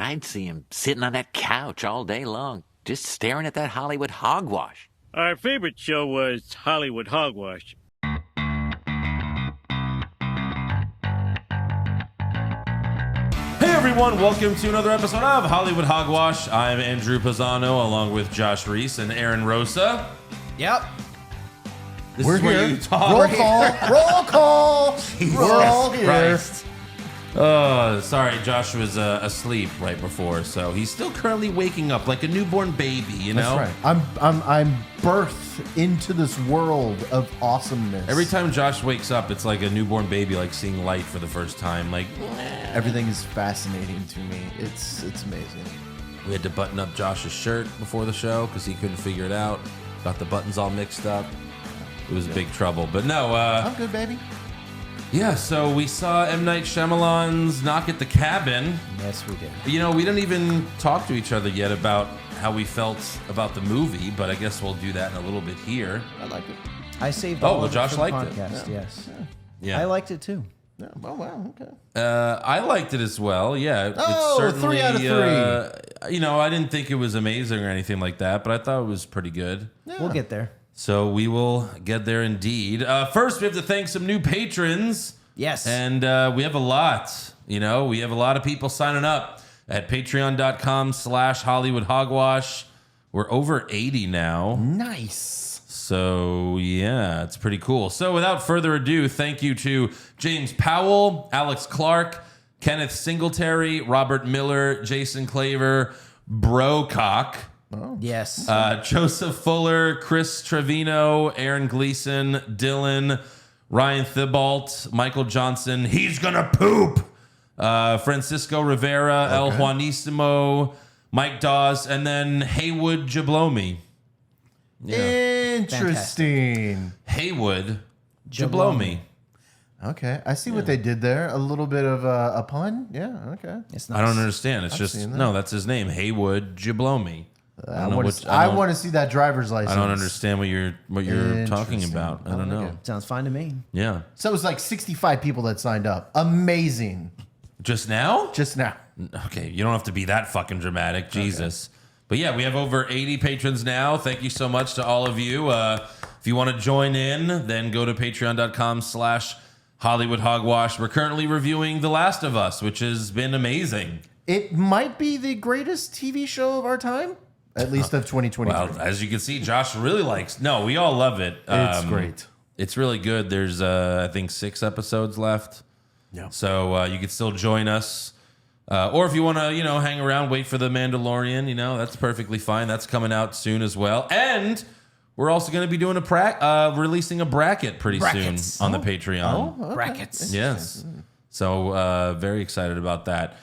I'd see him sitting on that couch all day long, just staring at that Hollywood hogwash. Our favorite show was Hollywood Hogwash. Hey everyone, welcome to another episode of Hollywood Hogwash. I'm Andrew Pisano along with Josh Reese and Aaron Rosa. Yep. This We're is where here. you talk. Roll call. Roll call. We're all here. Christ. Sorry, Josh was asleep right before, so he's still currently waking up like a newborn baby, you know? That's right. I'm birthed into this world of awesomeness. Every time Josh wakes up, it's like a newborn baby, like seeing light for the first time. Like, everything is fascinating to me. It's amazing. we had to button up Josh's shirt before the show because he couldn't figure it out. Got the buttons all mixed up. It was big trouble. But no, I'm good, baby. yeah, so we saw M. Night Shyamalan's Knock at the Cabin. Yes, we did. You know, we didn't even talk to each other yet about how we felt about the movie, but I guess we'll do that in a little bit here. I like it. I saved Oh, all well, of it Josh for the liked it. podcast, yes. Yeah. I liked it too. Yeah. Oh, wow. Okay. I liked it as well. Yeah. Oh, it's certainly, 3 out of 3. You know, I didn't think it was amazing or anything like that, but I thought it was pretty good. Yeah. We'll get there. So we will get there indeed. First, we have to thank some new patrons. Yes. And we have a lot. You know, we have a lot of people signing up at patreon.com/Hollywood Hogwash. We're over 80 now. Nice. So, yeah, it's pretty cool. So, without further ado, thank you to James Powell, Alex Clark, Kenneth Singletary, Robert Miller, Jason Claver, Brocock, Yes. Joseph Fuller, Chris Trevino, Aaron Gleason, Dylan, Ryan Thibault, Michael Johnson, he's gonna poop, Francisco Rivera, El Juanissimo, Mike Dawes, and then Haywood Jablomi. Interesting. Haywood Jablomi. Okay. I see what they did there. A little bit of a pun. Yeah. Okay. It's I don't understand. It's just seen that. no. That's his name, Haywood Jablomi. I want to see that driver's license. I don't understand what you're talking Interesting. about. I don't know. Sounds fine to me. Yeah. So it was like 65 people that signed up. Amazing. Just now? Just now. Okay, you don't have to be that fucking dramatic, Jesus. But yeah, we have over 80 patrons now. Thank you so much to all of you. If you want to join in, then go to patreon.com/Hollywood Hogwash. We're currently reviewing The Last of Us, which has been amazing. It might be the greatest TV show of our time, at least of 2023. Well, as you can see, Josh really likes. No, we all love it. It's great. It's really good. There's, I think, 6 episodes left. Yeah. So you can still join us. Or if you want to, hang around, wait for The Mandalorian, that's perfectly fine. That's coming out soon as well. And we're also going to be doing releasing a bracket pretty soon on the Patreon. Okay. Brackets. Yes. So very excited about that.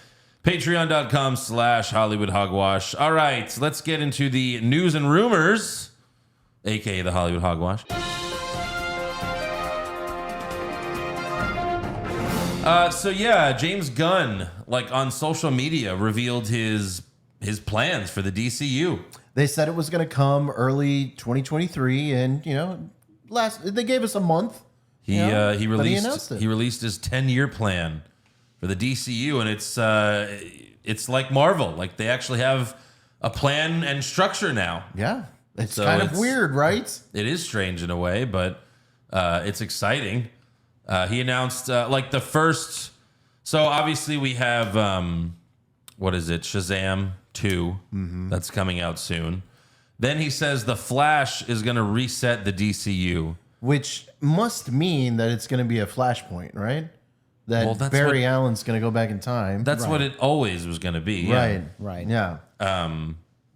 Patreon.com/Hollywood Hogwash. All right, let's get into the news and rumors, aka the Hollywood Hogwash. So yeah, James Gunn, on social media, revealed his plans for the DCU. They said it was going to come early 2023, and they gave us a month. He but he released announced it. he released his 10-year plan for the DCU, and it's like Marvel. Like they actually have a plan and structure now. Yeah, it's So kind of it's- weird, right? It is strange in a way, but it's exciting. He announced the first. So obviously we have Shazam 2 that's coming out soon. Then he says the Flash is going to reset the DCU. Which must mean that it's going to be a Flashpoint, right? That Well, that's Barry what- Allen's going to go back in time. That's what it always was going to be. Yeah. Right. Yeah.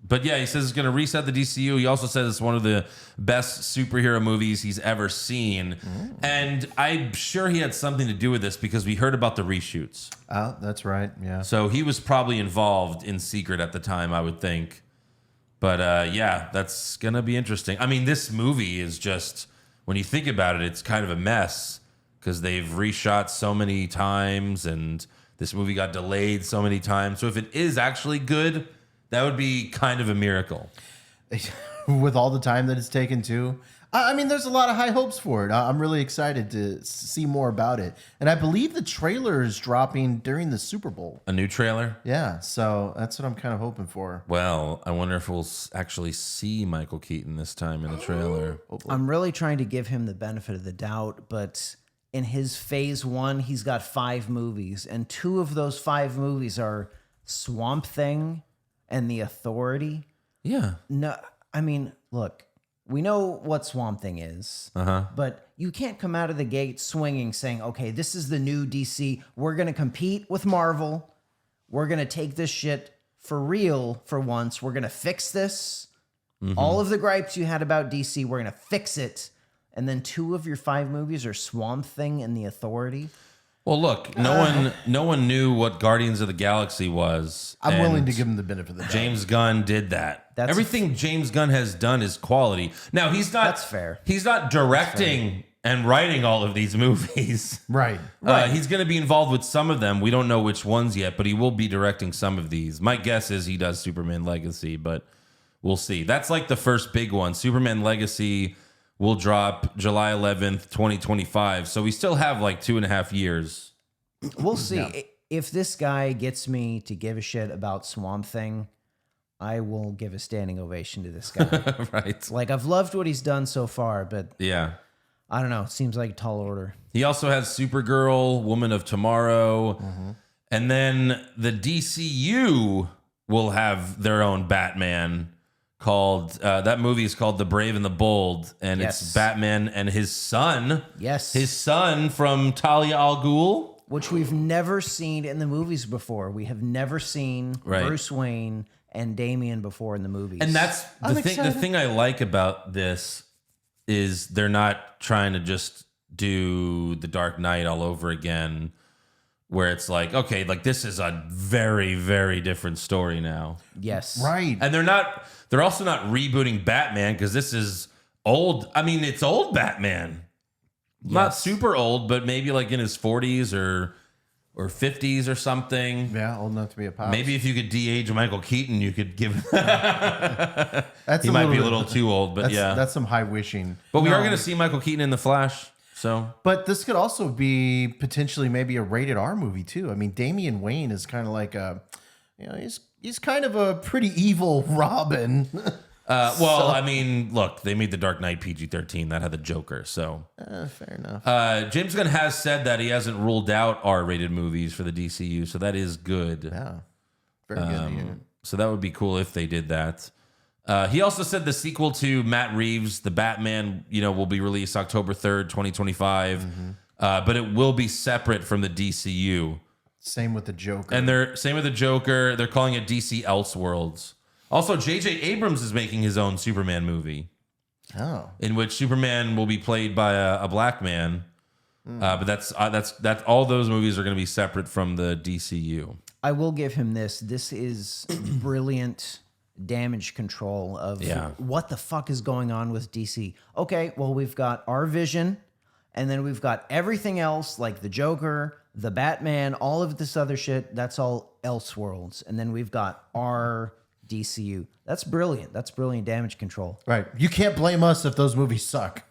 But yeah, he says it's going to reset the DCU. He also says it's one of the best superhero movies he's ever seen. And I'm sure he had something to do with this because we heard about the reshoots. Oh, that's right. Yeah. So he was probably involved in secret at the time, I would think. But yeah, that's going to be interesting. I mean, this movie is just, when you think about it, it's kind of a mess because they've reshot so many times and this movie got delayed so many times. So if it is actually good, that would be kind of a miracle. With all the time that it's taken too. I mean, there's a lot of high hopes for it. I'm really excited to see more about it. And I believe the trailer is dropping during the Super Bowl. A new trailer? Yeah, so that's what I'm kind of hoping for. Well, I wonder if we'll actually see Michael Keaton this time in the trailer. I'm really trying to give him the benefit of the doubt, but in his phase 1, he's got 5 movies, and 2 of those 5 movies are Swamp Thing and The Authority. Yeah. No, I mean, look, we know what Swamp Thing is, but you can't come out of the gate swinging saying, okay, this is the new DC. We're going to compete with Marvel. We're going to take this shit for real for once. We're going to fix this. All of the gripes you had about DC, we're going to fix it. And then 2 of your 5 movies are Swamp Thing and The Authority. Well, look, no one knew what Guardians of the Galaxy was. I'm and willing to give him the benefit of the doubt. James Gunn did that. That's Everything James Gunn has done is quality. Now, he's not... That's fair. He's not directing and writing all of these movies. Right. He's going to be involved with some of them. We don't know which ones yet, but he will be directing some of these. My guess is he does Superman Legacy, but we'll see. That's like the first big one. Superman Legacy will drop July 11th, 2025. So we still have like 2.5 years. We'll see. If this guy gets me to give a shit about Swamp Thing, I will give a standing ovation to this guy. Right. Like, I've loved what he's done so far, but Yeah. I don't know. It seems like a tall order. He also has Supergirl, Woman of Tomorrow, and then the DCU will have their own Batman called, that movie is called The Brave and the Bold, and Yes. it's Batman and his son. Yes. His son from Talia al Ghul. Which we've never seen in the movies before. We have never seen Right. Bruce Wayne and Damian before in the movies. And that's I'm the thing. The excited. thing I like about this is they're not trying to just do the Dark Knight all over again, where it's like, okay, like this is a very, very different story now. yes. Right. And they're also not rebooting Batman because this is old. I mean, it's old Batman. Not super old, but maybe like in his 40s or 50s or something. Yeah, old enough to be a pop. Maybe if you could de-age Michael Keaton, you could give. That's He might be a little too old, but that's, yeah. That's some high wishing. But we are going to see Michael Keaton in The Flash. So But this could also be potentially maybe a rated R movie too. I mean, Damian Wayne is kind of like he's kind of a pretty evil Robin. I mean, look, they made The Dark Knight PG-13. That had the Joker. So Fair enough. James Gunn has said that he hasn't ruled out R-rated movies for the DCU. So that is good. Yeah. Very good. So that would be cool if they did that. He also said the sequel to Matt Reeves, The Batman, will be released October 3rd, 2025. But it will be separate from the DCU. Same with the Joker. And they're same with the Joker. They're calling it DC Elseworlds. Also, J.J. Abrams is making his own Superman movie, in which Superman will be played by a black man. But that's all those movies are going to be separate from the DCU. I will give him this. This is brilliant damage control of what the fuck is going on with DC. Okay, well, we've got our vision, and then we've got everything else, like the Joker, the Batman, all of this other shit. That's all Elseworlds. And then we've got our DCU. That's brilliant. That's brilliant damage control. Right. You can't blame us if those movies suck.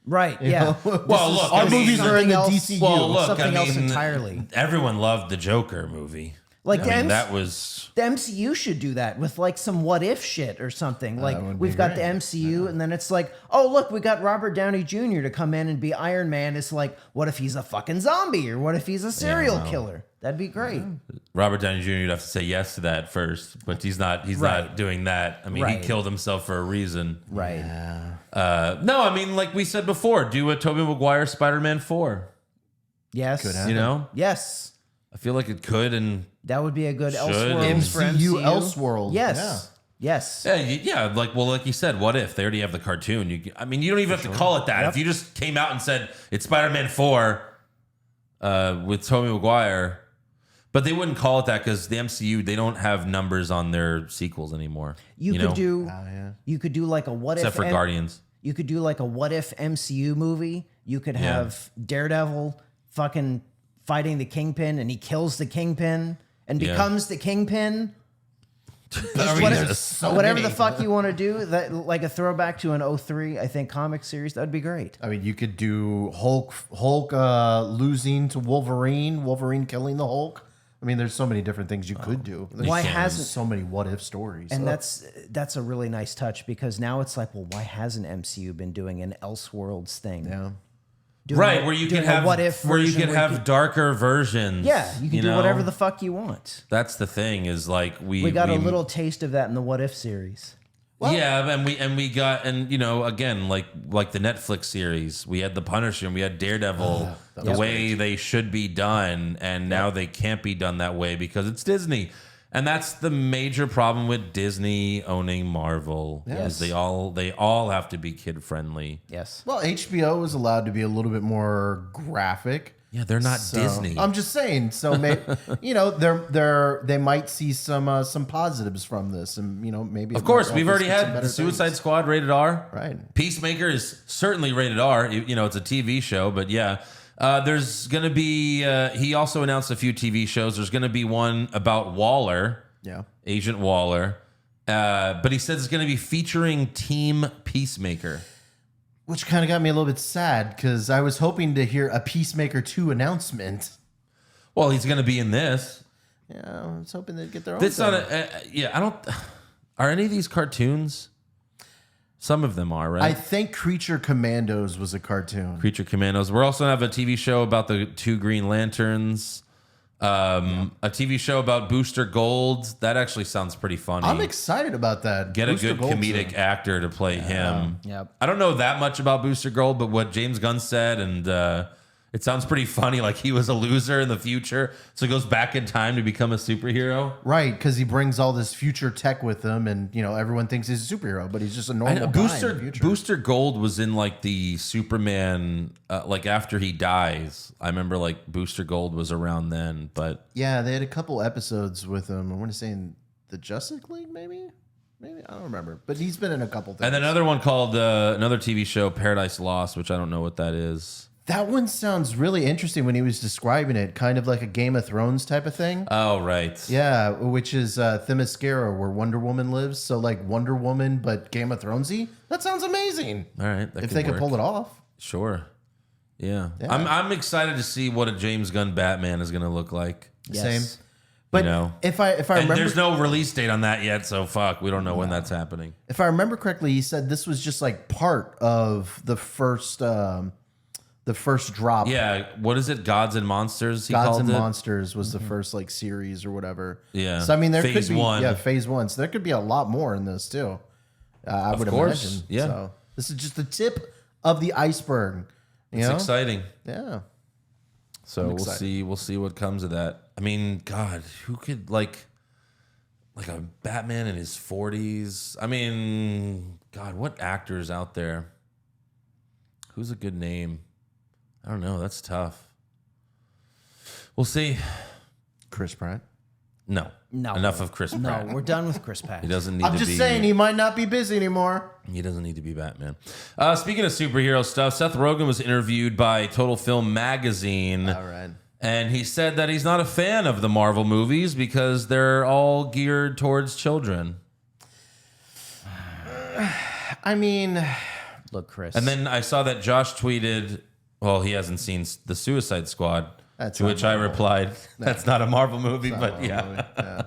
Right, yeah. Well, look, Our movies are in the something DCU. Well, look, something I else mean, entirely. Everyone loved the Joker movie. Like that was the MCU should do that with like some what if shit or something. Like would be we've got the great. MCU and then it's like, oh look, we got Robert Downey Jr. to come in and be Iron Man. It's like, what if he's a fucking zombie or what if he's a serial killer? That'd be great. Robert Downey Jr. You'd have to say yes to that first, but he's not doing that. I mean, Right. he killed himself for a reason. Right. No, I mean, like we said before, do a Tobey Maguire Spider-Man 4. Yes. Could happen. You know, Yes. I feel like it could, and That would be a good Should. Elseworlds for MCU MCU. Elseworld. Yes. Yes. like you said, what if they already have the cartoon? You don't even have to call it that. If you just came out and said it's Spider-Man 4 with Tobey Maguire, but they wouldn't call it that because the MCU, they don't have numbers on their sequels anymore. You could know? do yeah. you could do like a what Except if for Guardians. You could do like a what if MCU movie. You could have Daredevil fucking fighting the Kingpin and he kills the Kingpin and becomes the Kingpin. there's so whatever many. the fuck you want to do, that like a throwback to an '03, I think, comic series, that'd be great. I mean, you could do Hulk losing to Wolverine, Wolverine killing the Hulk. I mean, there's so many different things you could do. There's Why hasn't so many what if stories? and that's a really nice touch, because now it's like, well, why hasn't MCU been doing an Elseworlds thing? yeah. Doing Right, a- where you doing can a have what if where you version can where have darker versions. yeah, you can do know? whatever the fuck you want. That's the thing is like We got a little taste of that in the What If series. yeah, and we got you know again like the Netflix series, we had the Punisher and we had Daredevil the way they should be done, and now they can't be done that way because it's Disney. And that's the major problem with Disney owning Marvel. Yes. Is they all have to be kid friendly. Yes. Well, HBO is allowed to be a little bit more graphic. Yeah, they're not So, Disney. I'm just saying. So maybe they might see some positives from this, and maybe Of course, it might we've help already us get some had better the Suicide things. Squad rated R. Right. Peacemaker is certainly rated R. It's a TV show, but yeah. There's going to be, he also announced a few TV shows. There's going to be one about Waller, Yeah. Agent Waller. But he says it's going to be featuring Team Peacemaker. Which kind of got me a little bit sad because I was hoping to hear a Peacemaker 2 announcement. Well, he's going to be in this. Yeah, I was hoping they'd get their own. It's not thing. I don't, are any of these cartoons? Some of them are, right? I think Creature Commandos was a cartoon. Creature Commandos. We're also going to have a TV show about the two Green Lanterns. A TV show about Booster Gold. That actually sounds pretty funny. I'm excited about that. Get Booster a good Gold's comedic actor to play him. Yep. I don't know that much about Booster Gold, but what James Gunn said, and it sounds pretty funny. Like he was a loser in the future, so he goes back in time to become a superhero. Right, because he brings all this future tech with him, and everyone thinks he's a superhero, but he's just a normal guy in the future. Booster Gold was in like the Superman, like after he dies. I remember like Booster Gold was around then, but Yeah, they had a couple episodes with him. I want to say in the Justice League, maybe I don't remember, but he's been in a couple things. and then another one called another TV show, Paradise Lost, which I don't know what that is. That one sounds really interesting when he was describing it, kind of like a Game of Thrones type of thing. Oh, right. Yeah, which is Themyscira, where Wonder Woman lives. So like Wonder Woman, but Game of Thronesy. That sounds amazing. All right. If they could pull it off. Sure. Yeah. Yeah. I'm excited to see what a James Gunn Batman is going to look like. Yes. Same. But know. if I And remember, there's no release date on that yet, so fuck, we don't know when that's happening. if I remember correctly, he said this was just like part of the first drop. Yeah, what is it? Gods and Monsters. He Gods called and it? Monsters was the first like series or whatever. Yeah. So I mean, there Phase could be one. phase one. So there could be a lot more in this too. I would course, imagine. yeah. So this is just the tip of the iceberg. You It's know? exciting. Yeah. So I'm we'll excited. see. We'll see what comes of that. I mean, God, who could like a Batman in his 40s? I mean, God, what actors out there? Who's a good name? I don't know. That's tough. We'll see. Chris Pratt. No. No. Enough of Chris Pratt. No, we're done with Chris Pratt. He doesn't need I'm to just be. saying he might not be busy anymore. He doesn't need to be Batman. Speaking of superhero stuff, Seth Rogen was interviewed by Total Film Magazine. All right. And he said that he's not a fan of the Marvel movies because they're all geared towards children. I mean, Look, Chris. And then I saw that Josh tweeted, well, he hasn't seen The Suicide Squad. That's To not which I Marvel. replied, that's not a Marvel movie, but yeah.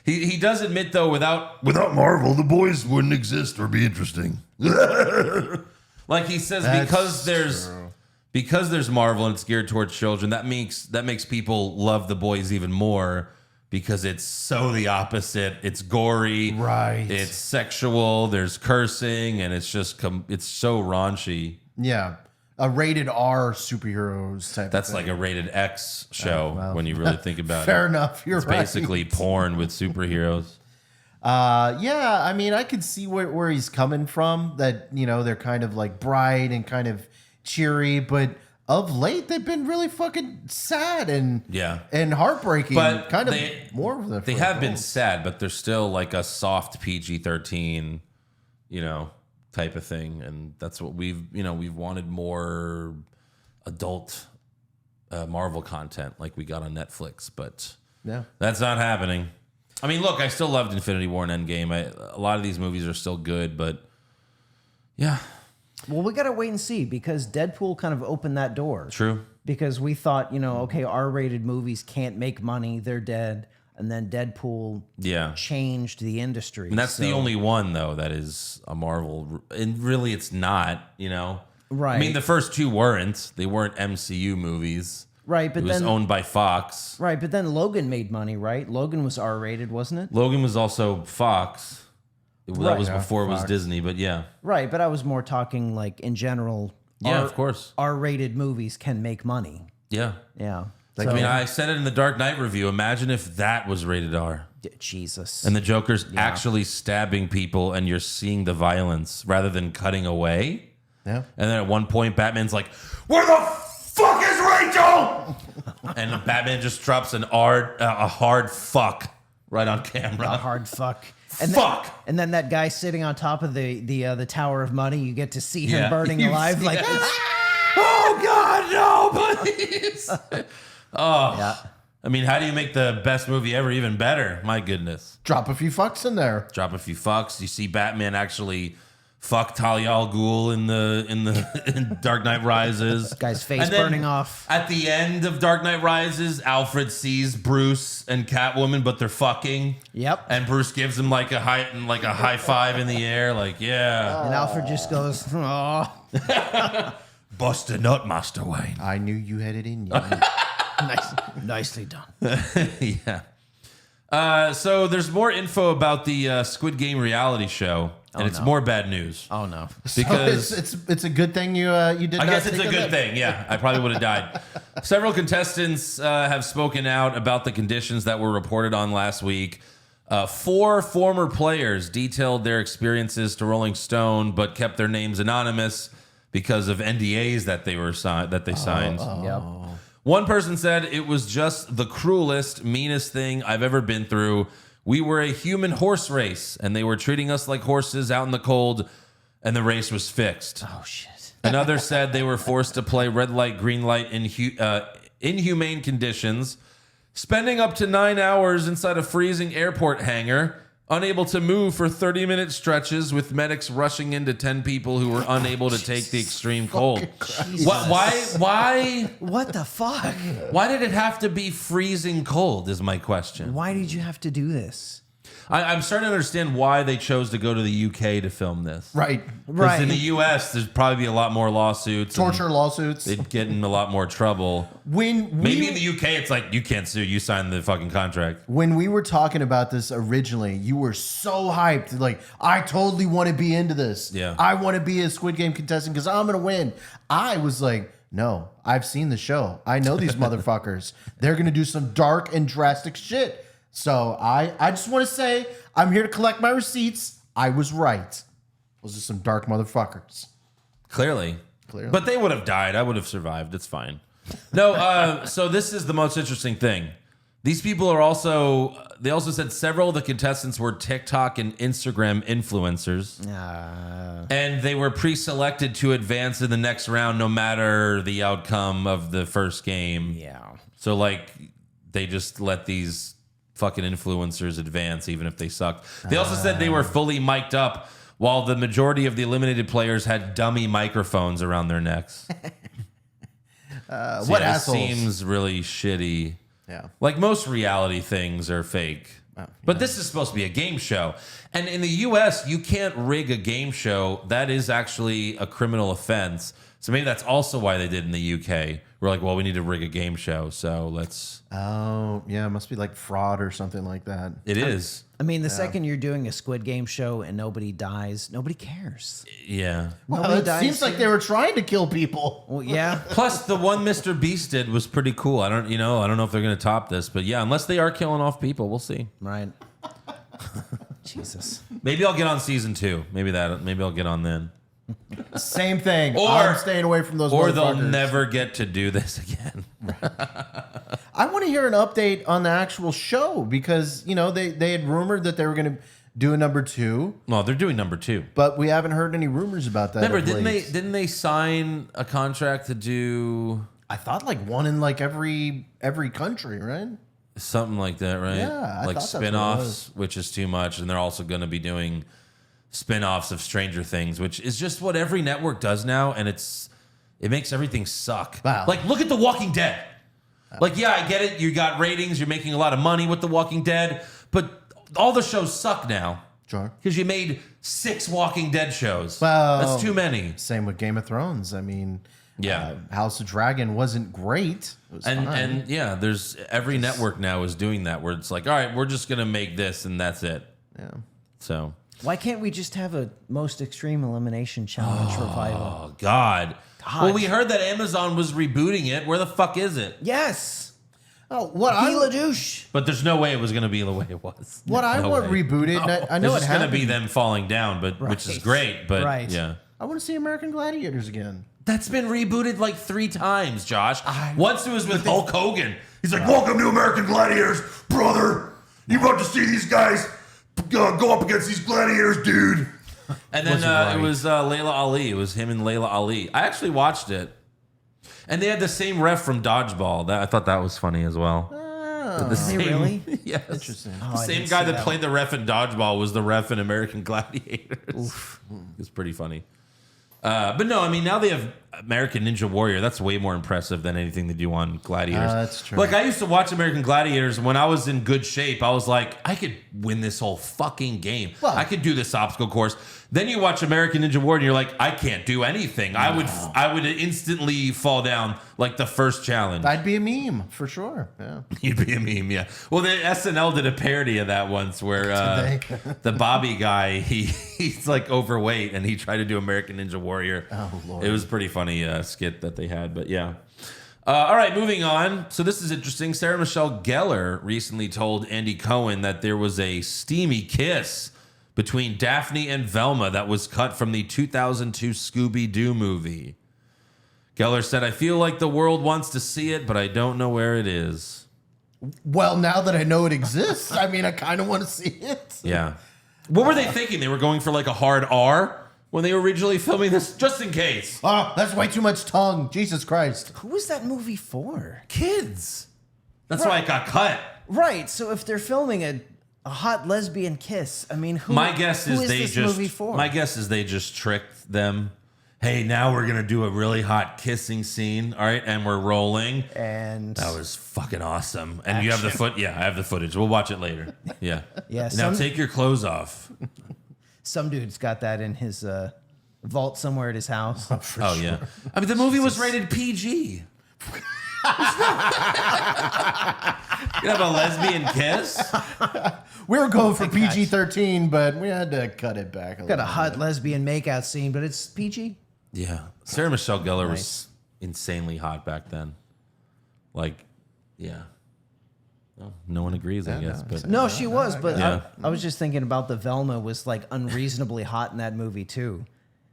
He does admit, though, without Marvel, the boys wouldn't exist or be interesting. Like he says, because there's Marvel and it's geared towards children, that makes people love the boys even more because it's so the opposite. It's gory, Right. It's sexual. There's cursing, and it's just it's so raunchy. yeah, a rated R superheroes type. That's of thing. like a rated X show well. when you really think about it. Fair enough. You're It's right. basically porn with superheroes. Yeah, I mean, I could see where he's coming from. That they're kind of like bright and kind of cheery, but of late they've been really fucking sad and heartbreaking. But kind of they- more of the. They have been sad, but they're still like a soft PG-13, type of thing, and that's what we've wanted more adult Marvel content like we got on Netflix, but Yeah. that's not happening. I mean, look, I still loved Infinity War and Endgame. A lot of these movies are still good, but yeah. Well, we got to wait and see because Deadpool kind of opened that door. True. Because we thought, okay, R-rated movies can't make money. They're dead. And then Deadpool changed the industry. And that's the only one, though, that is a Marvel. And really, it's not, Right. I mean, the first two weren't. They weren't MCU movies. Right, but it was owned by Fox. Right, but then Logan made money, right? Logan was R-rated, wasn't it? Logan was also Fox. That was before it was Disney, but yeah. Right, but I was more talking like in general. Yeah, of course. R-rated movies can make money. Yeah. Yeah. I mean, I said it in the Dark Knight review. Imagine if that was rated R. Jesus. And the Joker's actually stabbing people and you're seeing the violence rather than cutting away. Yeah. And then at one point, Batman's like, "Where the fuck is Rachel?" And Batman just drops a hard fuck right on camera. A hard fuck. And Fuck. And then that guy sitting on top of the Tower of Money, you get to see him burning alive. Like, oh God, no, please. Yeah. I mean, how do you make the best movie ever even better? My goodness. Drop a few fucks in there. Drop a few fucks. You see Batman actually fuck Talia al Ghul in Dark Knight Rises. Guy's face And then burning off. At the end of Dark Knight Rises, Alfred sees Bruce and Catwoman, but they're fucking. Yep. And Bruce gives him like a high five in the air, like, yeah. And Alfred just goes, oh. Bust a nut, Master Wayne. I knew you had it in you. Nicely done. Yeah. So there's more info about the Squid Game reality show, and it's more bad news. Oh, no. Because it's a good thing you did. I guess it's a good thing. Yeah, I probably would have died. Several contestants have spoken out about the conditions that were reported on last week. 4 former players detailed their experiences to Rolling Stone, but kept their names anonymous because of NDAs that they signed. Yep. One person said it was just the cruelest, meanest thing I've ever been through. We were a human horse race, and they were treating us like horses out in the cold, and the race was fixed. Oh, shit. Another said they were forced to play red light, green light in inhumane conditions, spending up to 9 hours inside a freezing airport hangar, unable to move for 30-minute stretches with medics rushing into 10 people who were unable to take the extreme cold. Why? What the fuck? Why did it have to be freezing cold is my question. Why did you have to do this? I'm starting to understand why they chose to go to the UK to film this. Right. Because in the US, there's probably be a lot more lawsuits. Torture lawsuits. They'd get in a lot more trouble. Maybe in the UK, it's like, you can't sue. You signed the fucking contract. When we were talking about this originally, you were so hyped. Like, I totally want to be into this. Yeah. I want to be a Squid Game contestant because I'm going to win. I was like, no, I've seen the show. I know these motherfuckers. They're going to do some dark and drastic shit. So I just want to say, I'm here to collect my receipts. I was right. Those are some dark motherfuckers. Clearly. But they would have died. I would have survived. It's fine. No, so this is the most interesting thing. These people are they also said several of the contestants were TikTok and Instagram influencers. And they were pre-selected to advance in the next round no matter the outcome of the first game. Yeah. So, like, they just let these fucking influencers advance even if they sucked. They also said they were fully mic'd up while the majority of the eliminated players had dummy microphones around their necks. What assholes? It seems really shitty. Yeah. Like most reality things are fake. But this is supposed to be a game show. And in the US, you can't rig a game show. That is actually a criminal offense. So maybe that's also why they did in the UK. We're like, well, we need to rig a game show, so let's... Oh, yeah, it must be like fraud or something like that. It is. I mean, the second you're doing a Squid Game show and nobody dies, nobody cares. Yeah. Well, it seems like they were trying to kill people. Well, yeah. Plus, the one Mr. Beast did was pretty cool. I don't know if they're going to top this, but yeah, unless they are killing off people, we'll see. Right. Jesus. Maybe I'll get on season 2. Maybe I'll get on then. Same thing. Or I'm staying away from those Or they'll motherfuckers. never get to do this again. I want to hear an update on the actual show because, they had rumored that they were going to do a number 2. No, they're doing number 2. But we haven't heard any rumors about that. Remember, didn't they sign a contract to do... I thought like one in like every country, right? Something like that, right? Yeah, I like thought that's what it spin-offs, was. which is too much, and they're also going to be doing spin-offs of Stranger Things, which is just what every network does now, and it makes everything suck. Wow. Like, look at The Walking Dead. Like, yeah, I get it. You got ratings. You're making a lot of money with The Walking Dead, but all the shows suck now. Sure. Because you made 6 Walking Dead shows. Well, that's too many. Same with Game of Thrones. I mean, Yeah. House of Dragon wasn't great. It was fine. And yeah, there's every network now is doing that where it's like, all right, we're just gonna make this and that's it. Yeah. So Why can't we just have a most extreme elimination challenge revival? oh God. Well, we heard that Amazon was rebooting it. Where the fuck is it? Yes. Oh, what Gila douche. But there's no way it was gonna be the way it was. What I No want way. rebooted, and I know It's it just gonna be happened. them falling down, but which is Right. great. But Right. yeah. I want to see American Gladiators again. That's been rebooted like 3 times, Josh. Once it was with Hulk Hogan. He's like, welcome to American Gladiators, brother. You about to see these guys go up against these gladiators, dude. And then it was Layla Ali. It was him and Layla Ali. I actually watched it. And they had the same ref from Dodgeball. I thought that was funny as well. The Did they really? Yes. Interesting. The Oh, I same didn't guy see that played the ref in Dodgeball was the ref in American Gladiators. It's pretty funny. But no, I mean, now they have American Ninja Warrior. That's way more impressive than anything they do on Gladiators. That's true. Like, I used to watch American Gladiators, and when I was in good shape, I was like, I could win this whole fucking game. Well- I could do this obstacle course. Then you watch American Ninja Warrior, and you're like, I can't do anything. I would instantly fall down like the first challenge. I'd be a meme for sure. Yeah. You'd be a meme, yeah. Well, the SNL did a parody of that once where Did they? the Bobby guy, he's like overweight and he tried to do American Ninja Warrior. Oh, Lord. It was a pretty funny skit that they had, but yeah. All right, moving on. So this is interesting. Sarah Michelle Gellar recently told Andy Cohen that there was a steamy kiss between Daphne and Velma that was cut from the 2002 Scooby-Doo movie. Gellar said, I feel like the world wants to see it, but I don't know where it is. Well, now that I know it exists, I mean, I kind of want to see it. Yeah. What were they thinking? They were going for like a hard R when they were originally filming this? Just in case. Oh, that's way too much tongue. Jesus Christ. Who was that movie for? Kids. That's why it got cut. Right. So if they're filming a hot lesbian kiss, I mean, who? My guess who is is they this just movie for? my guess is they just tricked them. Hey, now we're gonna do a really hot kissing scene. All right, and we're rolling. And That was fucking awesome. And you have the Yeah, I have the footage. We'll watch it later. Yeah. Yeah, Now some- take your clothes off. some dude's got that in his vault somewhere at his house. Oh yeah. I mean, the movie was rated PG. You have a lesbian kiss? We were going for PG-13, but we had to cut it back a Got little a hot lesbian makeout scene, but it's PG. Yeah. Sarah Michelle Gellar Nice. was insanely hot back then. Like, yeah. Well, no one agrees, I guess. But No, she was, but Yeah. I was just thinking about the Velma was like unreasonably hot in that movie too.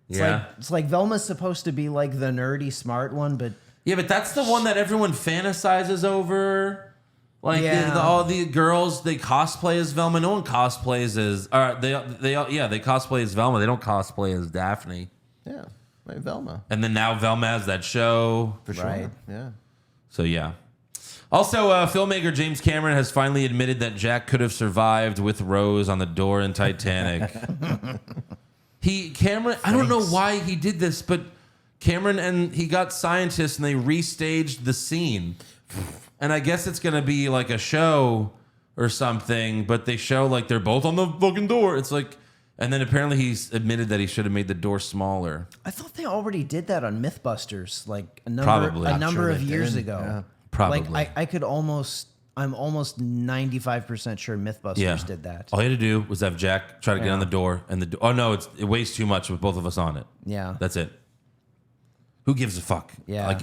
It's yeah. like it's like Velma's supposed to be like the nerdy smart one, but Yeah, but that's the one that everyone fantasizes over. Like Yeah. all the girls, they cosplay as Velma. No one cosplays as, they cosplay as Velma. They don't cosplay as Daphne. Yeah, like Velma. And then now Velma has that show. For sure. Right. Yeah. So yeah. Also, filmmaker James Cameron has finally admitted that Jack could have survived with Rose on the door in Titanic. I don't know why he did this, but Cameron and he got scientists and they restaged the scene. And I guess it's gonna be like a show or something, but they show like they're both on the fucking door. It's like, and then apparently he's admitted that he should have made the door smaller. I thought they already did that on MythBusters like a number Probably. I'm number sure of they years did, ago. yeah. Probably. Like I'm almost 95% sure MythBusters did that. All he had to do was have Jack try to get Yeah. on the door, and oh no, it weighs too much with both of us on it. Yeah. That's it. Who gives a fuck? Yeah. Like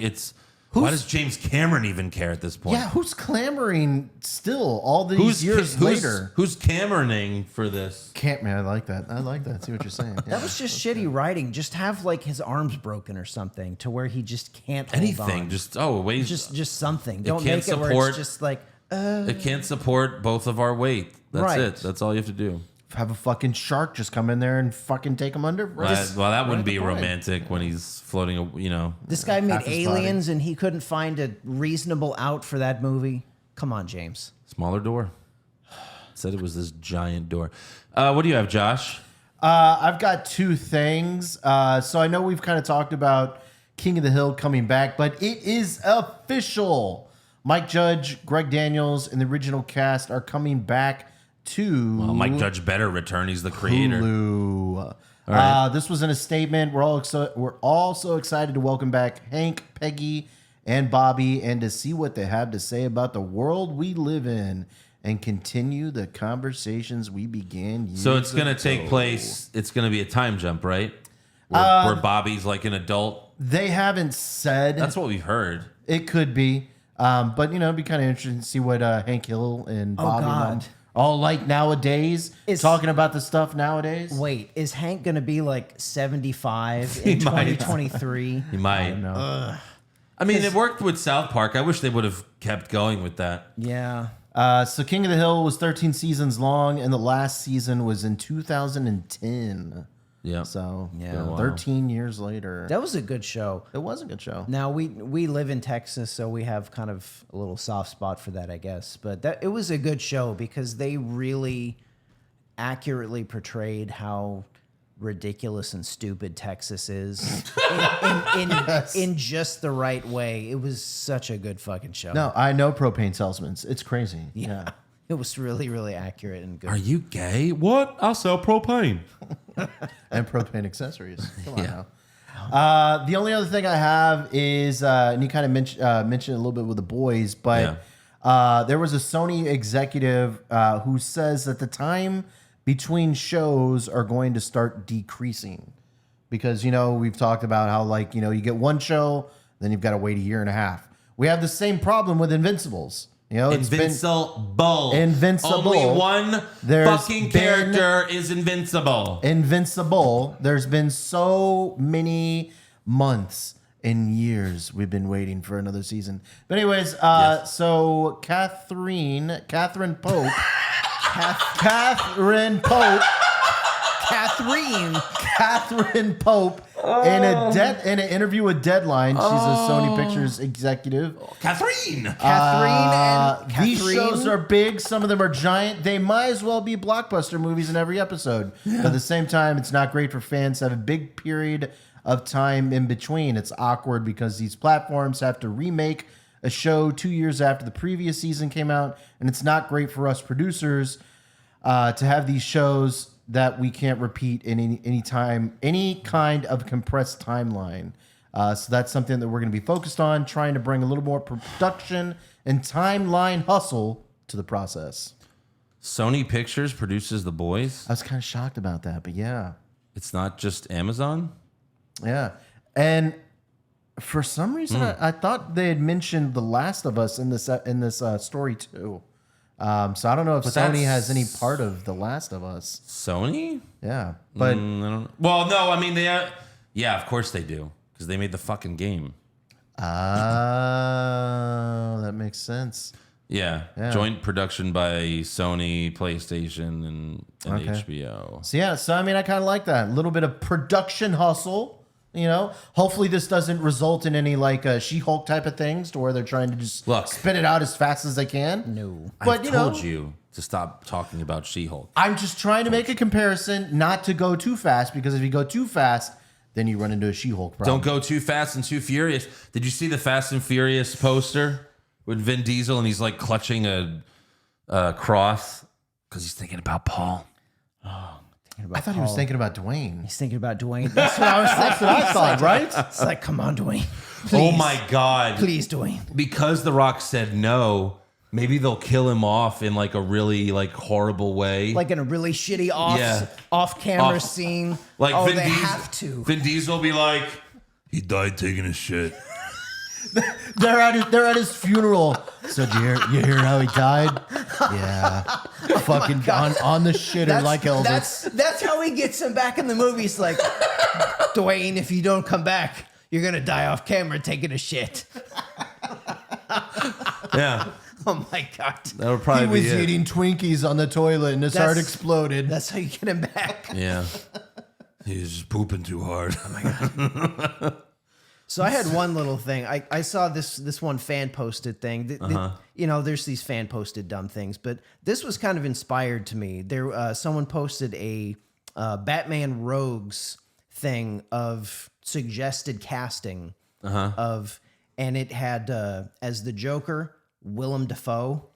why does James Cameron even care at this point? Yeah, who's clamoring still all these years later? Who's Cameroning for this? Can't, man, I like that. I like that. See what you're saying. Yeah. That was just shitty writing. Just have like his arms broken or something to where he just can't hold Anything. on. Just it weighs. just something. Don't can't make it where support- it's just like it can't support both of our weight. That's Right. it. That's all you have to do. Have a fucking shark just come in there and fucking take him under. Well, that wouldn't be the point. romantic when he's floating. this guy made half his body. Aliens and he couldn't find a reasonable out for that movie. Come on, James. Smaller door. Said it was this giant door. What do you have, Josh? I've got two things. So I know we've kind of talked about King of the Hill coming back, but it is official. Mike Judge, Greg Daniels, and the original cast are coming back to Well, Mike Judge better return. He's the creator. Hulu. right. This was in a statement. We're all so excited to welcome back Hank, Peggy, and Bobby, and to see what they have to say about the world we live in, and continue the conversations we began years So it's going to ago. take place. It's going to be a time jump, right? Where Bobby's like an adult. They haven't said. That's what we've heard. It could be. But, it'd be kind of interesting to see what Hank Hill and Bobby God. all like nowadays, talking about the stuff nowadays. Wait, is Hank going to be like 75 in 2023? He might. I mean, it worked with South Park. I wish they would have kept going with that. Yeah. So King of the Hill was 13 seasons long, and the last season was in 2010. Yeah. So, Yeah. 13 years later. That was a good show. It was a good show. Now we live in Texas, so we have kind of a little soft spot for that, I guess. But it was a good show because they really accurately portrayed how ridiculous and stupid Texas is in just the right way. It was such a good fucking show. No, I know propane salesmen. It's crazy. Yeah. It was really, really accurate and good. Are you gay? What? I'll sell propane. And propane accessories. Come on now. The only other thing I have is, and you kind of mentioned it a little bit with the boys, but there was a Sony executive who says that the time between shows are going to start decreasing because, we've talked about how you get one show, then you've got to wait a year and a half. We have the same problem with Invincibles. It's Invincible. Invincible. Only one fucking character is invincible. Invincible. There's been so many months and years we've been waiting for another season. But anyways, so Catherine Pope. Catherine Pope in an interview with Deadline. She's a Sony Pictures executive. Catherine. These shows are big. Some of them are giant. They might as well be blockbuster movies in every episode. But at the same time, it's not great for fans to have a big period of time in between. It's awkward because these platforms have to remake a show 2 years after the previous season came out, and it's not great for us producers to have these shows that we can't repeat in any kind of compressed timeline. So that's something that we're going to be focused on, trying to bring a little more production and timeline hustle to the process. Sony Pictures produces The Boys. I was kind of shocked about that, but yeah. It's not just Amazon. Yeah. And for some reason, I thought they had mentioned The Last of Us in this story too. So I don't know if Sony has any part of The Last of Us. Sony? Yeah, but I don't know. Well, no, I mean yeah, of course they do because they made the fucking game. that makes sense. Yeah, joint production by Sony, PlayStation, and HBO. So I mean, I kind of like that. A little bit of production hustle. Hopefully this doesn't result in any She-Hulk type of things to where they're trying to just spit it out as fast as they can. No. But I told you to stop talking about She-Hulk. I'm just trying to make a comparison, not to go too fast, because if you go too fast, then you run into a She-Hulk problem. Don't go too fast and too furious. Did you see the Fast and Furious poster with Vin Diesel and he's like clutching a cross because he's thinking about Paul? I thought he was thinking about Dwayne. He's thinking about Dwayne. That's what I was thinking. That's what I thought, right? It's like, come on, Dwayne. Oh Please. my God. Please, Dwayne. Because The Rock said no, maybe they'll kill him off in like a really horrible way. Like in a really shitty off-camera scene. Like they have to. Vin Diesel will be like, he died taking a shit. They're at his funeral. So you hear how he died? Yeah. Fucking on the shitter like Elvis. That's how he gets him back in the movie. It's like, Dwayne, if you don't come back, you're going to die off camera taking a shit. Yeah. Oh my God. That would probably He be was it. eating Twinkies on the toilet and his heart exploded. That's how you get him back. Yeah. He's just pooping too hard. Oh my God. So I had one little thing. I saw this one fan posted thing. There's these fan posted dumb things, but this was kind of inspired to me. Someone posted a Batman Rogues thing of suggested casting and it had as the Joker, Willem Dafoe.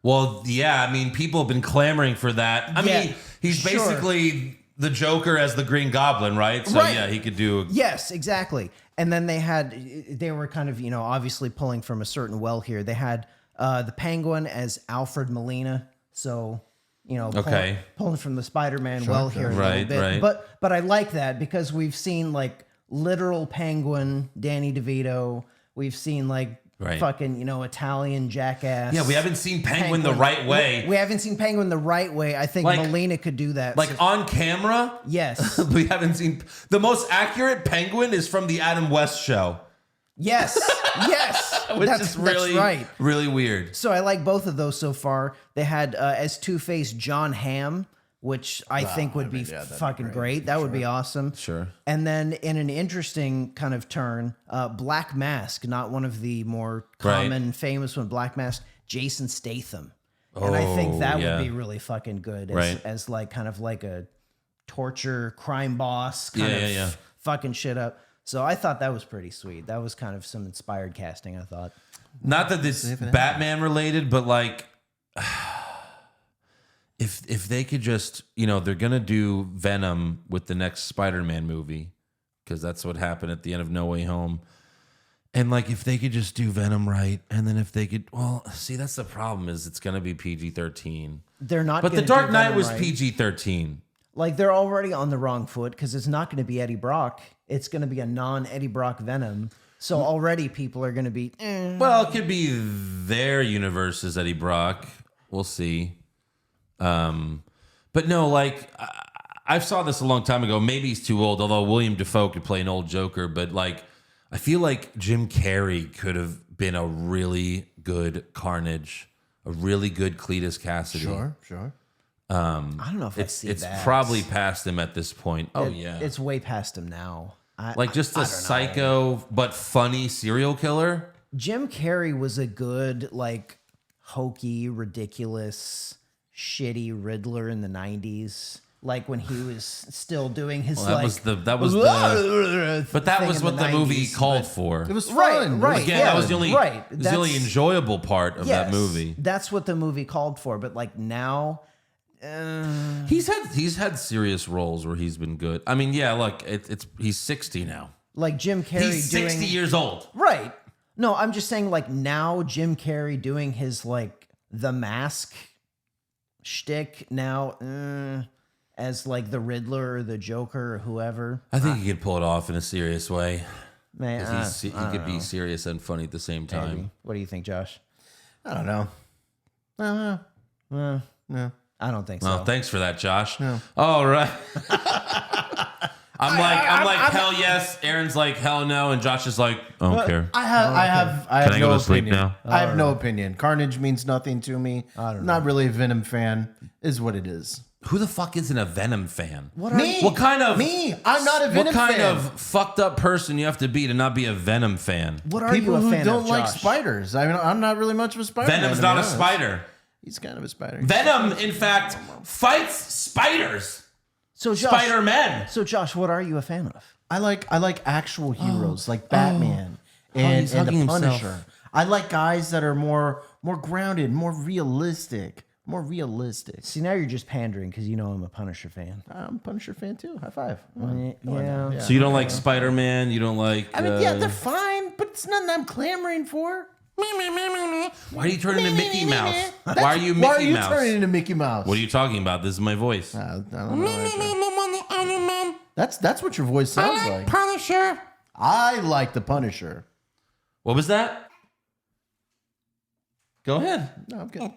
Well, yeah, I mean, people have been clamoring for that. I mean, he's basically the Joker as the Green Goblin, right? So yeah, he could do. Yes, exactly. And then they were kind of, obviously pulling from a certain well here. They had the Penguin as Alfred Molina. So, pulling from the Spider-Man well here a little bit. Right. But I like that because we've seen like literal Penguin, Danny DeVito. We've seen like fucking, Italian jackass. Yeah, we haven't seen Penguin the right way. We haven't seen Penguin the right way. I think Molina could do that. Like on camera? Yes. We haven't seen... The most accurate Penguin is from the Adam West show. Yes. Yes. Which is really, that's right. really weird. So I like both of those so far. They had as Two-Face John Hamm, which I think would be fucking great. That would be awesome. Sure. And then in an interesting kind of turn, Black Mask, not one of the more common, famous one, Black Mask, Jason Statham. And I think that would be really fucking good as like kind of like a torture crime boss kind of fucking shit up. So I thought that was pretty sweet. That was kind of some inspired casting, I thought. Not that it's Batman related, but like... If they could just, they're going to do Venom with the next Spider-Man movie, because that's what happened at the end of No Way Home. And like, if they could just do Venom right, and then if they could, that's the problem is it's going to be PG-13. They're not. But The Dark Knight was PG-13. Like they're already on the wrong foot because it's not going to be Eddie Brock. It's going to be a non-Eddie Brock Venom. So already people are going to be. Well, it could be their universe as Eddie Brock. We'll see. But no, like I saw this a long time ago. Maybe he's too old, although William Dafoe could play an old Joker. But like, I feel like Jim Carrey could have been a really good Carnage, a really good Cletus Cassidy. Sure. I don't know if it's probably past him at this point. It's way past him now. Just a psycho but funny serial killer. Jim Carrey was a good like hokey, ridiculous, shitty Riddler in the 90s, like when he was still doing his but that was what the movie called for. It was fun. Right. Again, that was the only enjoyable part of that movie. That's what the movie called for. But like now, he's had serious roles where he's been good. I mean, look, he's 60 now. Like Jim Carrey, he's 60 years old. Right. No, I'm just saying like now Jim Carrey doing his like The Mask shtick now as like the Riddler or the Joker or whoever. I think he could pull it off in a serious way. Man, he could be serious and funny at the same time. Maybe. What do you think, Josh? I don't know. No. I don't think so. Well, thanks for that, Josh. No. All right. I'm like hell yes. Aaron's like hell no, and Josh is like I don't care. I have Can I no go to sleep opinion. now? I have no opinion. Carnage means nothing to me. I don't know. Not really a Venom fan. Is what it is. Who the fuck isn't a Venom fan? Me? What kind of me? I'm not a Venom fan. What kind of fucked up person you have to be to not be a Venom fan? What are People you a who fan don't of, like Josh? spiders. I mean, I'm not really much of a spider. Venom's not a spider. He's kind of a spider. Venom, in fact, fights spiders. So Josh, Spider-Man. So Josh, what are you a fan of? I like actual heroes like Batman and the Punisher. Himself. I like guys that are more grounded, more realistic. See, now you're just pandering because you know I'm a Punisher fan. I'm a Punisher fan too. High five. Yeah. So you don't like Spider-Man? You don't like... I mean, they're fine, but it's nothing I'm clamoring for. Why are you turning into Mickey Mouse? Why are you Mickey Why are you Mouse? turning into Mickey Mouse? What are you talking about? This is my voice. I don't know. That's what your voice sounds like. Punisher. I like the Punisher. What was that? Go ahead. No, I'm good.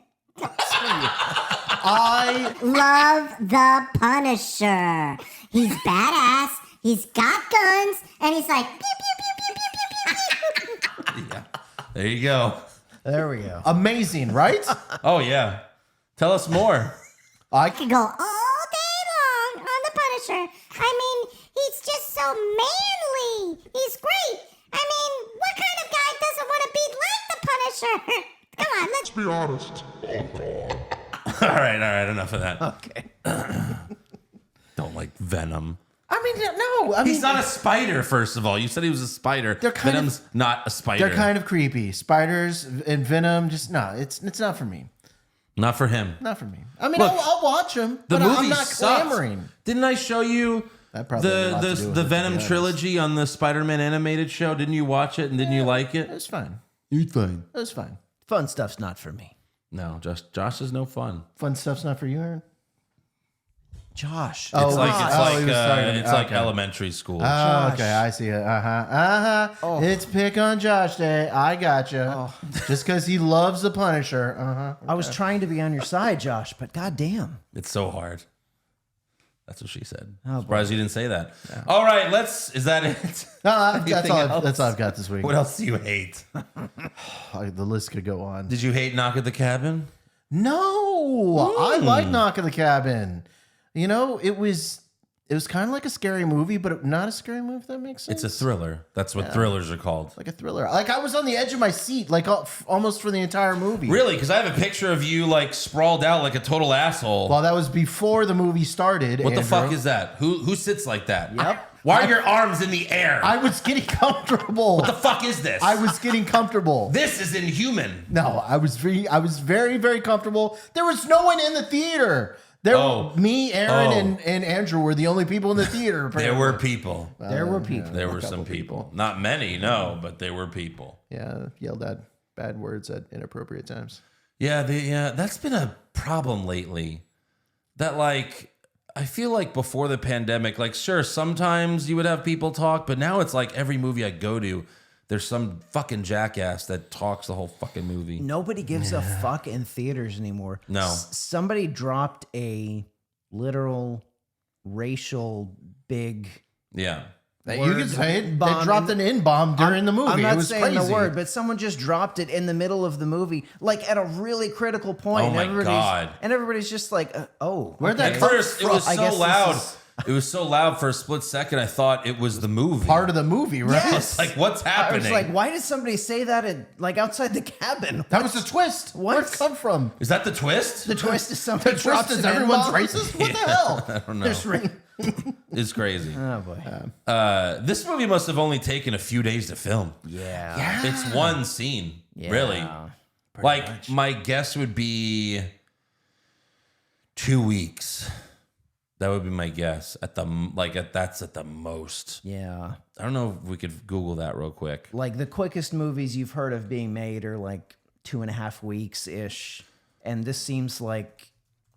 I love the Punisher. He's badass. He's got guns, and he's like pew pew pew pew pew pew pew pew. Yeah. There you go. There we go. Amazing, right? Oh yeah. Tell us more. I could go all day long on the Punisher. I mean, he's just so manly. He's great. I mean, what kind of guy doesn't want to be like the Punisher? Come on, let's Be honest. All right, enough of that. Okay. Don't like Venom. I mean, no. I mean, He's not a spider, first of all. You said he was a spider. They're kind of- Venom's not a spider. they're kind of creepy. Spiders and Venom, just no. It's not for me. Not for him. Not for me. I mean, Look, I'll watch them, The but movie I'm not sucks. clamoring. Didn't I show you That probably had a lot to do with the it, to Venom be honest. trilogy on the Spider-Man animated show? Didn't you watch it and didn't you like it? It was fine. It's fine. It was fine. Fun stuff's not for me. No, Josh is no fun. Fun stuff's not for you, Aaron. Josh. Oh, It's like he was talking to me. it's like Okay. elementary school. Oh, okay, I see it. Oh. It's pick on Josh Day. I gotcha. Just because he loves the Punisher. I was trying to be on your side, Josh, but goddamn. It's so hard. That's what she said. Oh, Surprised you didn't say that. All right, is that it? That's Anything all. else? That's all I've got this week. What else do you hate? The list could go on. Did you hate Knock at the Cabin? No, I like Knock at the Cabin. You know, it was kind of like a scary movie, but not a scary movie. If that makes sense. It's a thriller. That's what thrillers are called. like a thriller. Like I was on the edge of my seat, like almost for the entire movie. Really? Because I have a picture of you like sprawled out like a total asshole. Well, that was before the movie started. What the Andrew. fuck is that? Who sits like that? Yep. Why are your arms in the air? I was getting comfortable. What the fuck is this? I was getting comfortable. This is inhuman. No, I was very, very comfortable. There was no one in the theater. Me, Aaron, and Andrew were the only people in the theater. There apparently. were people. There were people. There were some people. Not many, no, but there were people. Yeah, yelled at bad words at inappropriate times. Yeah, that's been a problem lately. That like, I feel like before the pandemic, like sure, sometimes you would have people talk, but now it's like every movie I go to, there's some fucking jackass that talks the whole fucking movie. Nobody gives a fuck in theaters anymore. No. Somebody dropped a literal racial big. Yeah. You could say it. They bomb dropped an N-bomb during the movie. I'm It not was saying crazy. the word, but someone just dropped it in the middle of the movie, like at a really critical point. Oh my God. And everybody's just like, Where'd okay. that At come first, it from? was I so guess this loud. is- It was so loud for a split second. I thought it was the movie. Part of the movie, right? Yes. Like, what's I happening? was like, why did somebody say that like outside the cabin? That was the twist. Where'd it come from? Is that the twist? The twist is somebody The twist drops is an everyone's N-bomb. racist? What the hell? I don't know. There's It's crazy. oh boy. This movie must have only taken a few days to film. Yeah. It's one scene, really. Like my guess would be 2 weeks. That would be my guess at that's at the most. Yeah. I don't know if we could Google that real quick. Like the quickest movies you've heard of being made are like 2.5 weeks ish. And this seems like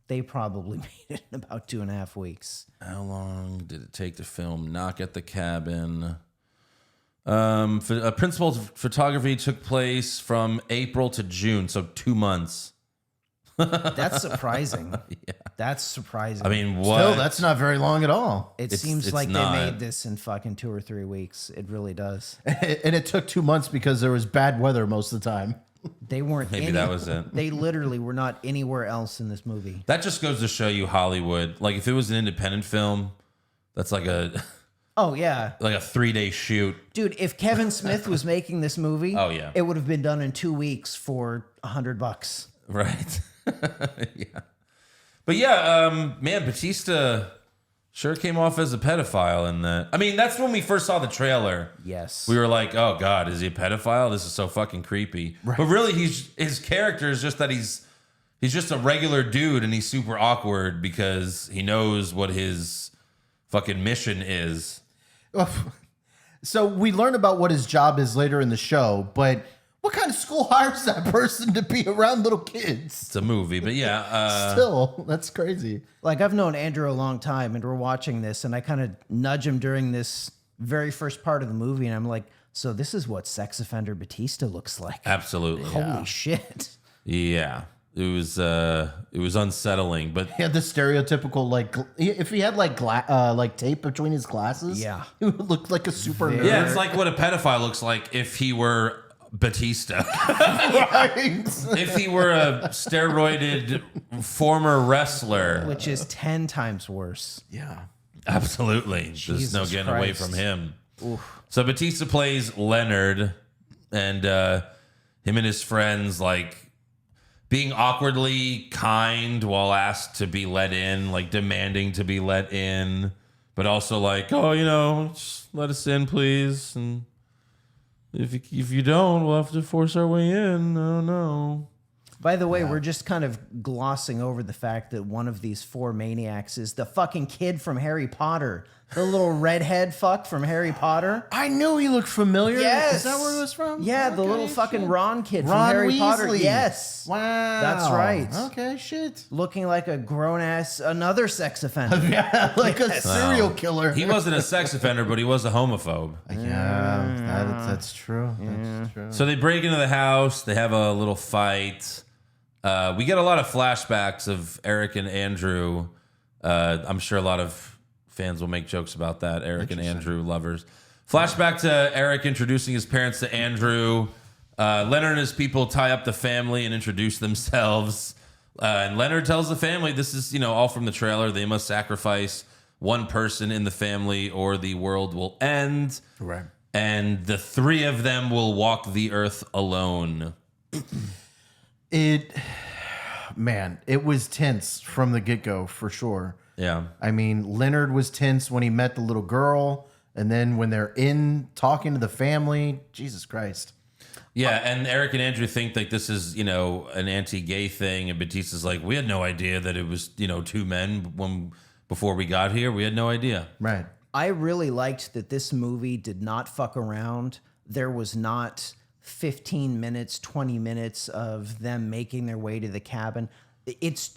they probably made it in about 2.5 weeks. How long did it take to film Knock at the Cabin? Principal photography took place from April to June, so 2 months. That's surprising. That's surprising. I mean, what? Still, that's not very long at all. it it's- seems it's like not. they made this in fucking 2 or 3 weeks. It really does. And it took 2 months because there was bad weather most of the time. They weren't. Maybe that was it. They literally were not anywhere else in this movie. That just goes to show you Hollywood. Like if it was an independent film, that's like a Oh yeah, 3-day shoot. dude. If Kevin Smith was making this movie, Oh, yeah. it would have been done in 2 weeks for $100. Right. Yeah. But yeah, man, Bautista sure came off as a pedophile in that. I mean, that's when we first saw the trailer. Yes. We were like, oh God, is he a pedophile? This is so fucking creepy. Right. But really his character is just that he's just a regular dude and he's super awkward because he knows what his fucking mission is. So we learn about what his job is later in the show, but what kind of school hires that person to be around little kids? It's a movie, but yeah. Still, that's crazy. Like I've known Andrew a long time, and we're watching this, and I kind of nudge him during this very first part of the movie, and I'm like, "So this is what sex offender Bautista looks like." Absolutely. Holy shit! Yeah. It was unsettling, but He had the stereotypical if he had like tape between his glasses, Yeah. he would look like a super nerd. yeah, it's like what a pedophile looks like if he were Bautista. Right? If he were a steroided former wrestler. Which is 10 times worse. Yeah. Absolutely. There's no Jesus getting away Christ. from him. So Bautista plays Leonard, and him and his friends like being awkwardly kind while asked to be let in, like demanding to be let in, but also like, oh, just let us in, please. And if you don't, we'll have to force our way in. I don't know. By the way, we're just kind of glossing over the fact that one of these 4 maniacs is the fucking kid from Harry Potter. The little redhead fuck from Harry Potter. I knew he looked familiar. Yes. Is that where he was from? Yeah, the Okay, little fucking shit. Ron kid from Ron Harry Weasley. Potter. Yes. Wow. That's right. Okay, shit. Looking like a grown-ass, another sex offender. Yeah, like a serial killer. He wasn't a sex offender, but he was a homophobe. Yeah, that's true. That's true. So they break into the house. They have a little fight. We get a lot of flashbacks of Eric and Andrew. I'm sure a lot of fans will make jokes about that. Eric and Andrew lovers. Flashback to Eric introducing his parents to Andrew. Leonard and his people tie up the family and introduce themselves. And Leonard tells the family, this is, all from the trailer, they must sacrifice one person in the family or the world will end. Right. And the 3 of them will walk the earth alone. It was tense from the get-go for sure. Yeah. I mean, Leonard was tense when he met the little girl, and then when they're in talking to the family, Jesus Christ. Yeah, and Eric and Andrew think like this is, an anti-gay thing, and Bautista's like, we had no idea that it was, 2 men before we got here. We had no idea. Right. I really liked that this movie did not fuck around. There was not 15 minutes, 20 minutes of them making their way to the cabin.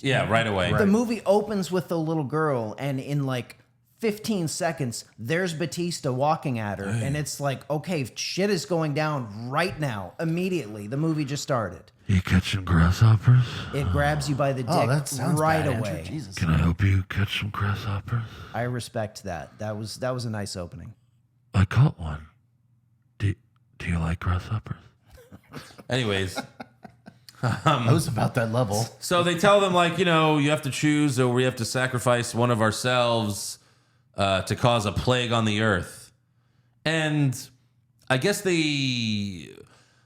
Right away. The movie opens with the little girl, and in like 15 seconds, there's Bautista walking at her, and it's like, okay, shit is going down right now, immediately. The movie just started. You catching grasshoppers? It grabs you by the dick that sounds right bad, away. Andrew. Jesus. Can I help you catch some grasshoppers? I respect that. That was a nice opening. I caught one. Do you like grasshoppers? Anyways, I was about that level. so they tell them like, you have to choose or we have to sacrifice one of ourselves to cause a plague on the earth. And I guess they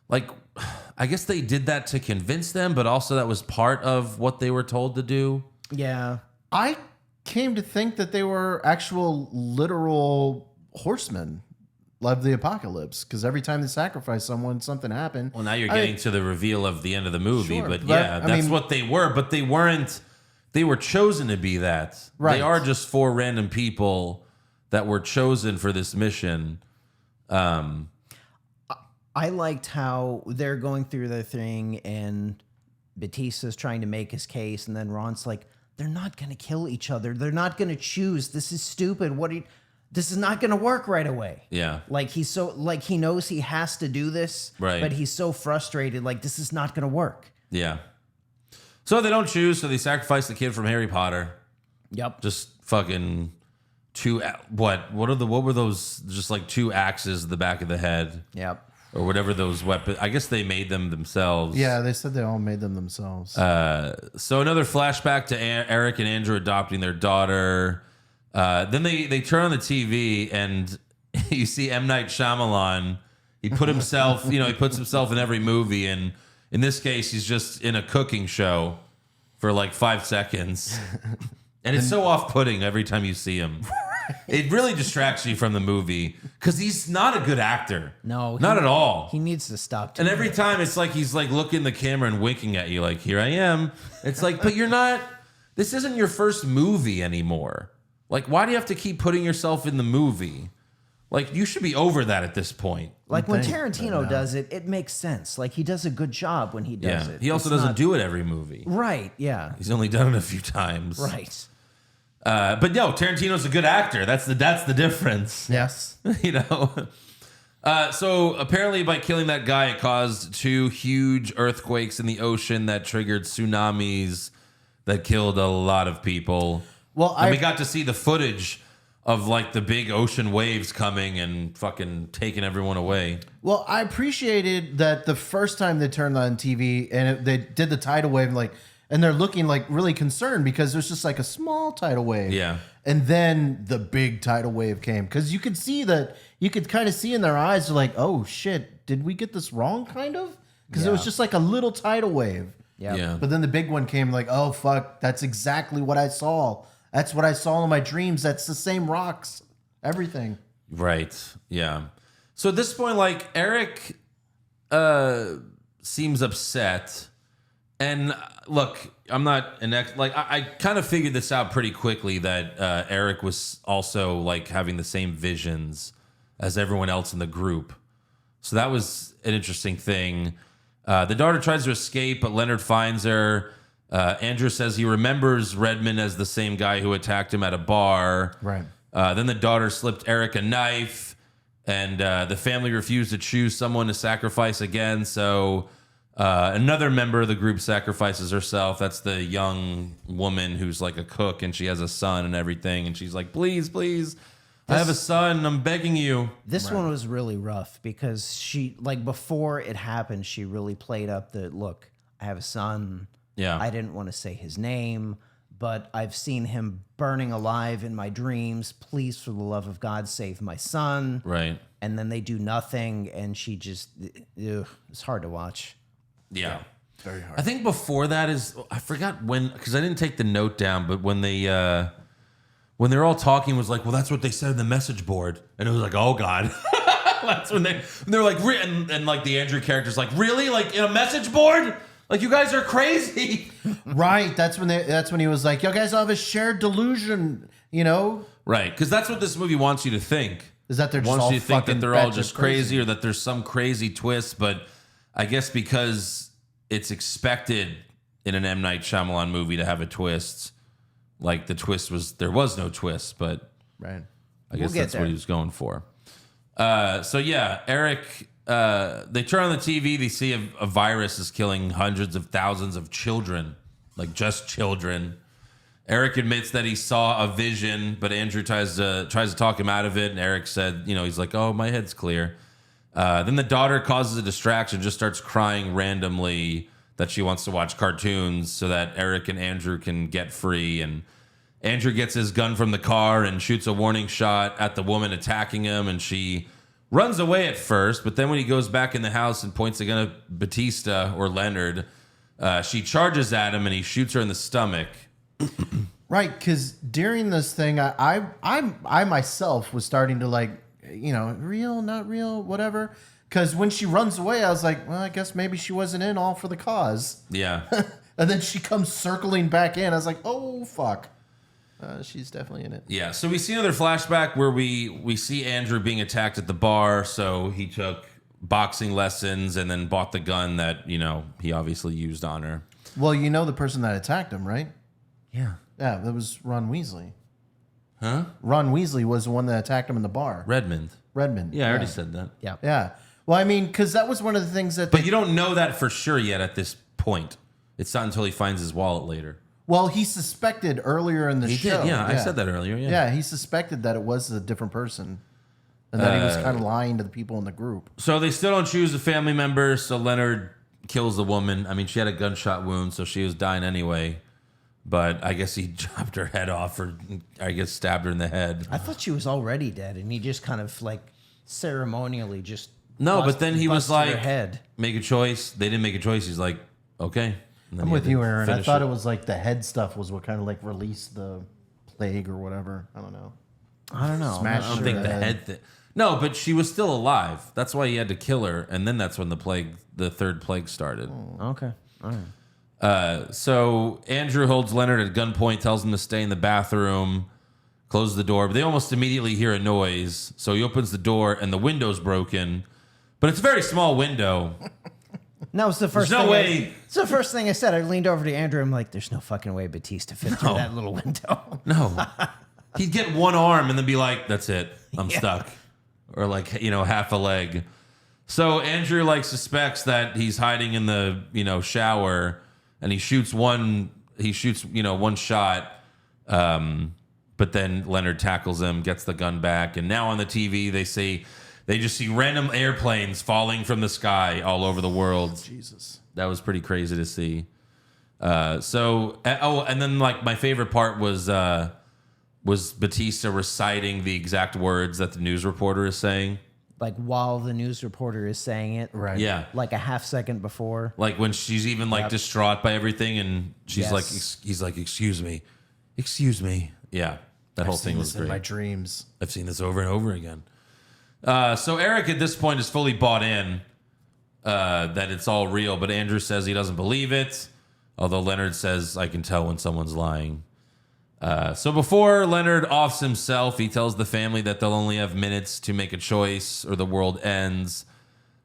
did that to convince them, but also that was part of what they were told to do. Yeah. I came to think that they were actual literal horsemen of the apocalypse, because every time they sacrifice someone, something happened. Well, now you're getting to the reveal of the end of the movie, Sure, but but, yeah, I that's mean- what they were, but they weren't. They were chosen to be that. Right. They are just 4 random people that were chosen for this mission. I liked how they're going through their thing and Bautista's trying to make his case, and then Ron's like, they're not going to kill each other. They're not going to choose. This is stupid. This is not going to work right away. Yeah. Like he knows he has to do this, Right. but he's so frustrated. Like, this is not going to work. Yeah. So they don't choose, so they sacrifice the kid from Harry Potter. Yep. Just fucking 2 what were those, just like 2 axes in the back of the head Yep. or whatever those weapons. I guess they made them themselves. Yeah, they said they all made them themselves. So another flashback to Eric and Andrew adopting their daughter. Then they turn on the TV and you see M. Night Shyamalan. He put himself, he puts himself in every movie, and in this case, he's just in a cooking show for like 5 seconds. And it's so off-putting every time you see him. It really distracts you from the movie because he's not a good actor. No. Not at all. He needs to stop. And every time it's like he's like looking in the camera and winking at you like, here I am. It's like, but you're not, this isn't your first movie anymore. Like, why do you have to keep putting yourself in the movie? Like, you should be over that at this point. Like when Tarantino does it, it makes sense. Like he does a good job when he does it. He also It's doesn't not- do it every movie. Right, yeah. He's only done it a few times. Right. But no, Tarantino's a good actor. That's the difference. yes. So apparently by killing that guy, it caused 2 huge earthquakes in the ocean that triggered tsunamis that killed a lot of people. Well, and we got to see the footage of like the big ocean waves coming and fucking taking everyone away. Well, I appreciated that the first time they turned on TV and they did the tidal wave, like and they're looking like really concerned because there's just like a small tidal wave. Yeah. And then the big tidal wave came because you could see that, you could kind of see in their eyes, they're like, oh shit, did we get this wrong kind of? Because it was just like a little tidal wave. Yeah. But then the big one came like, oh fuck, that's exactly what I saw. That's what I saw in my dreams. That's the same rocks, everything. Right. Yeah. So at this point, like Eric seems upset. And look, I'm not an I kind of figured this out pretty quickly that Eric was also like having the same visions as everyone else in the group. So that was an interesting thing. The daughter tries to escape, but Leonard finds her. Andrew says he remembers Redmond as the same guy who attacked him at a bar. Right. Then the daughter slipped Eric a knife, and the family refused to choose someone to sacrifice again. So another member of the group sacrifices herself. That's the young woman who's like a cook, and she has a son and everything. And she's like, please, please, I have a son. I'm begging you. This one was really rough because she, like, before it happened, she really played up the, look, I have a son. Yeah. I didn't want to say his name, but I've seen him burning alive in my dreams. Please, for the love of God, save my son. Right. And then they do nothing, and she just, it's hard to watch. Yeah. Very hard. I think before that is, I forgot when, because I didn't take the note down, but when they're all talking, it was like, well, that's what they said in the message board. And it was like, oh God. That's when they're like, and like the Andrew character's like, really? Like in a message board? Like, you guys are crazy. Right. That's when he was like, you guys all have a shared delusion, you know? Right. Because that's what this movie wants you to think. Is that they're just wants all you to think that fucking they're all batshit just crazy or that there's some crazy twist. But I guess because it's expected in an M. Night Shyamalan movie to have a twist, like the twist was, there was no twist, but Right. I guess get that's there. what he was going for. So yeah, Eric, they turn on the TV, they see a virus is killing hundreds of thousands of children, like just children. Eric admits that he saw a vision, but Andrew tries to talk him out of it. And Eric said, he's like, oh, my head's clear. Then the daughter causes a distraction, just starts crying randomly that she wants to watch cartoons so that Eric and Andrew can get free. And Andrew gets his gun from the car and shoots a warning shot at the woman attacking him. And she runs away at first, but then when he goes back in the house and points a gun at Bautista or Leonard, she charges at him and he shoots her in the stomach. Right, because during this thing, I myself was starting to like, real, not real, whatever. Because when she runs away, I was like, well, I guess maybe she wasn't in all for the cause. Yeah. And then she comes circling back in. I was like, oh, fuck. She's definitely in it. Yeah, so we see another flashback where we see Andrew being attacked at the bar. So he took boxing lessons and then bought the gun that, he obviously used on her. Well, you know the person that attacked him, right? Yeah. Yeah, that was Ron Weasley. Huh? Ron Weasley was the one that attacked him in the bar. Redmond. Yeah, I already said that. Yeah. Yeah. Well, I mean, because that was one of the things that... But you don't know that for sure yet at this point. It's not until he finds his wallet later. Well, he suspected earlier in the show. Did, yeah. I said that earlier, yeah. Yeah, he suspected that it was a different person. And that he was kind of lying to the people in the group. So they still don't choose a family member, so Leonard kills the woman. I mean, she had a gunshot wound, so she was dying anyway. But I guess he chopped her head off, or I guess stabbed her in the head. I thought she was already dead, and he just kind of like ceremonially just but then he was like, her head. make a choice. They didn't make a choice. He's like, okay. And then I'm he with had to you, Aaron. I finish thought it was like the head stuff was what kind of like released the plague or whatever. I don't know. I don't know. Smash I don't her think the head thing. No, but she was still alive. That's why he had to kill her, and then that's when the third plague started. Okay. All right. So Andrew holds Leonard at gunpoint, tells him to stay in the bathroom, closes the door, but they almost immediately hear a noise. So he opens the door, and the window's broken, but it's a very small window. No, it's the first There's no thing way. It's the first thing I said. I leaned over to Andrew. I'm like, there's no fucking way Bautista fit through that little window. No. He'd get one arm and then be like, that's it. I'm stuck. Or like, half a leg. So Andrew suspects that he's hiding in the, shower, and he shoots one shot. But then Leonard tackles him, gets the gun back. And now on the TV, they just see random airplanes falling from the sky all over the world. Jesus. That was pretty crazy to see. And then like my favorite part was Bautista reciting the exact words that the news reporter is saying. Like while the news reporter is saying it. Right. Yeah. Like a half second before. Like when she's even like distraught by everything, and she's Yes. like, he's like, excuse me. Yeah, that whole thing was in great. my dreams. I've seen this over and over again. So Eric at this point is fully bought in that it's all real, but Andrew says he doesn't believe it. Although Leonard says, I can tell when someone's lying. So before Leonard offs himself, he tells the family that they'll only have minutes to make a choice or the world ends.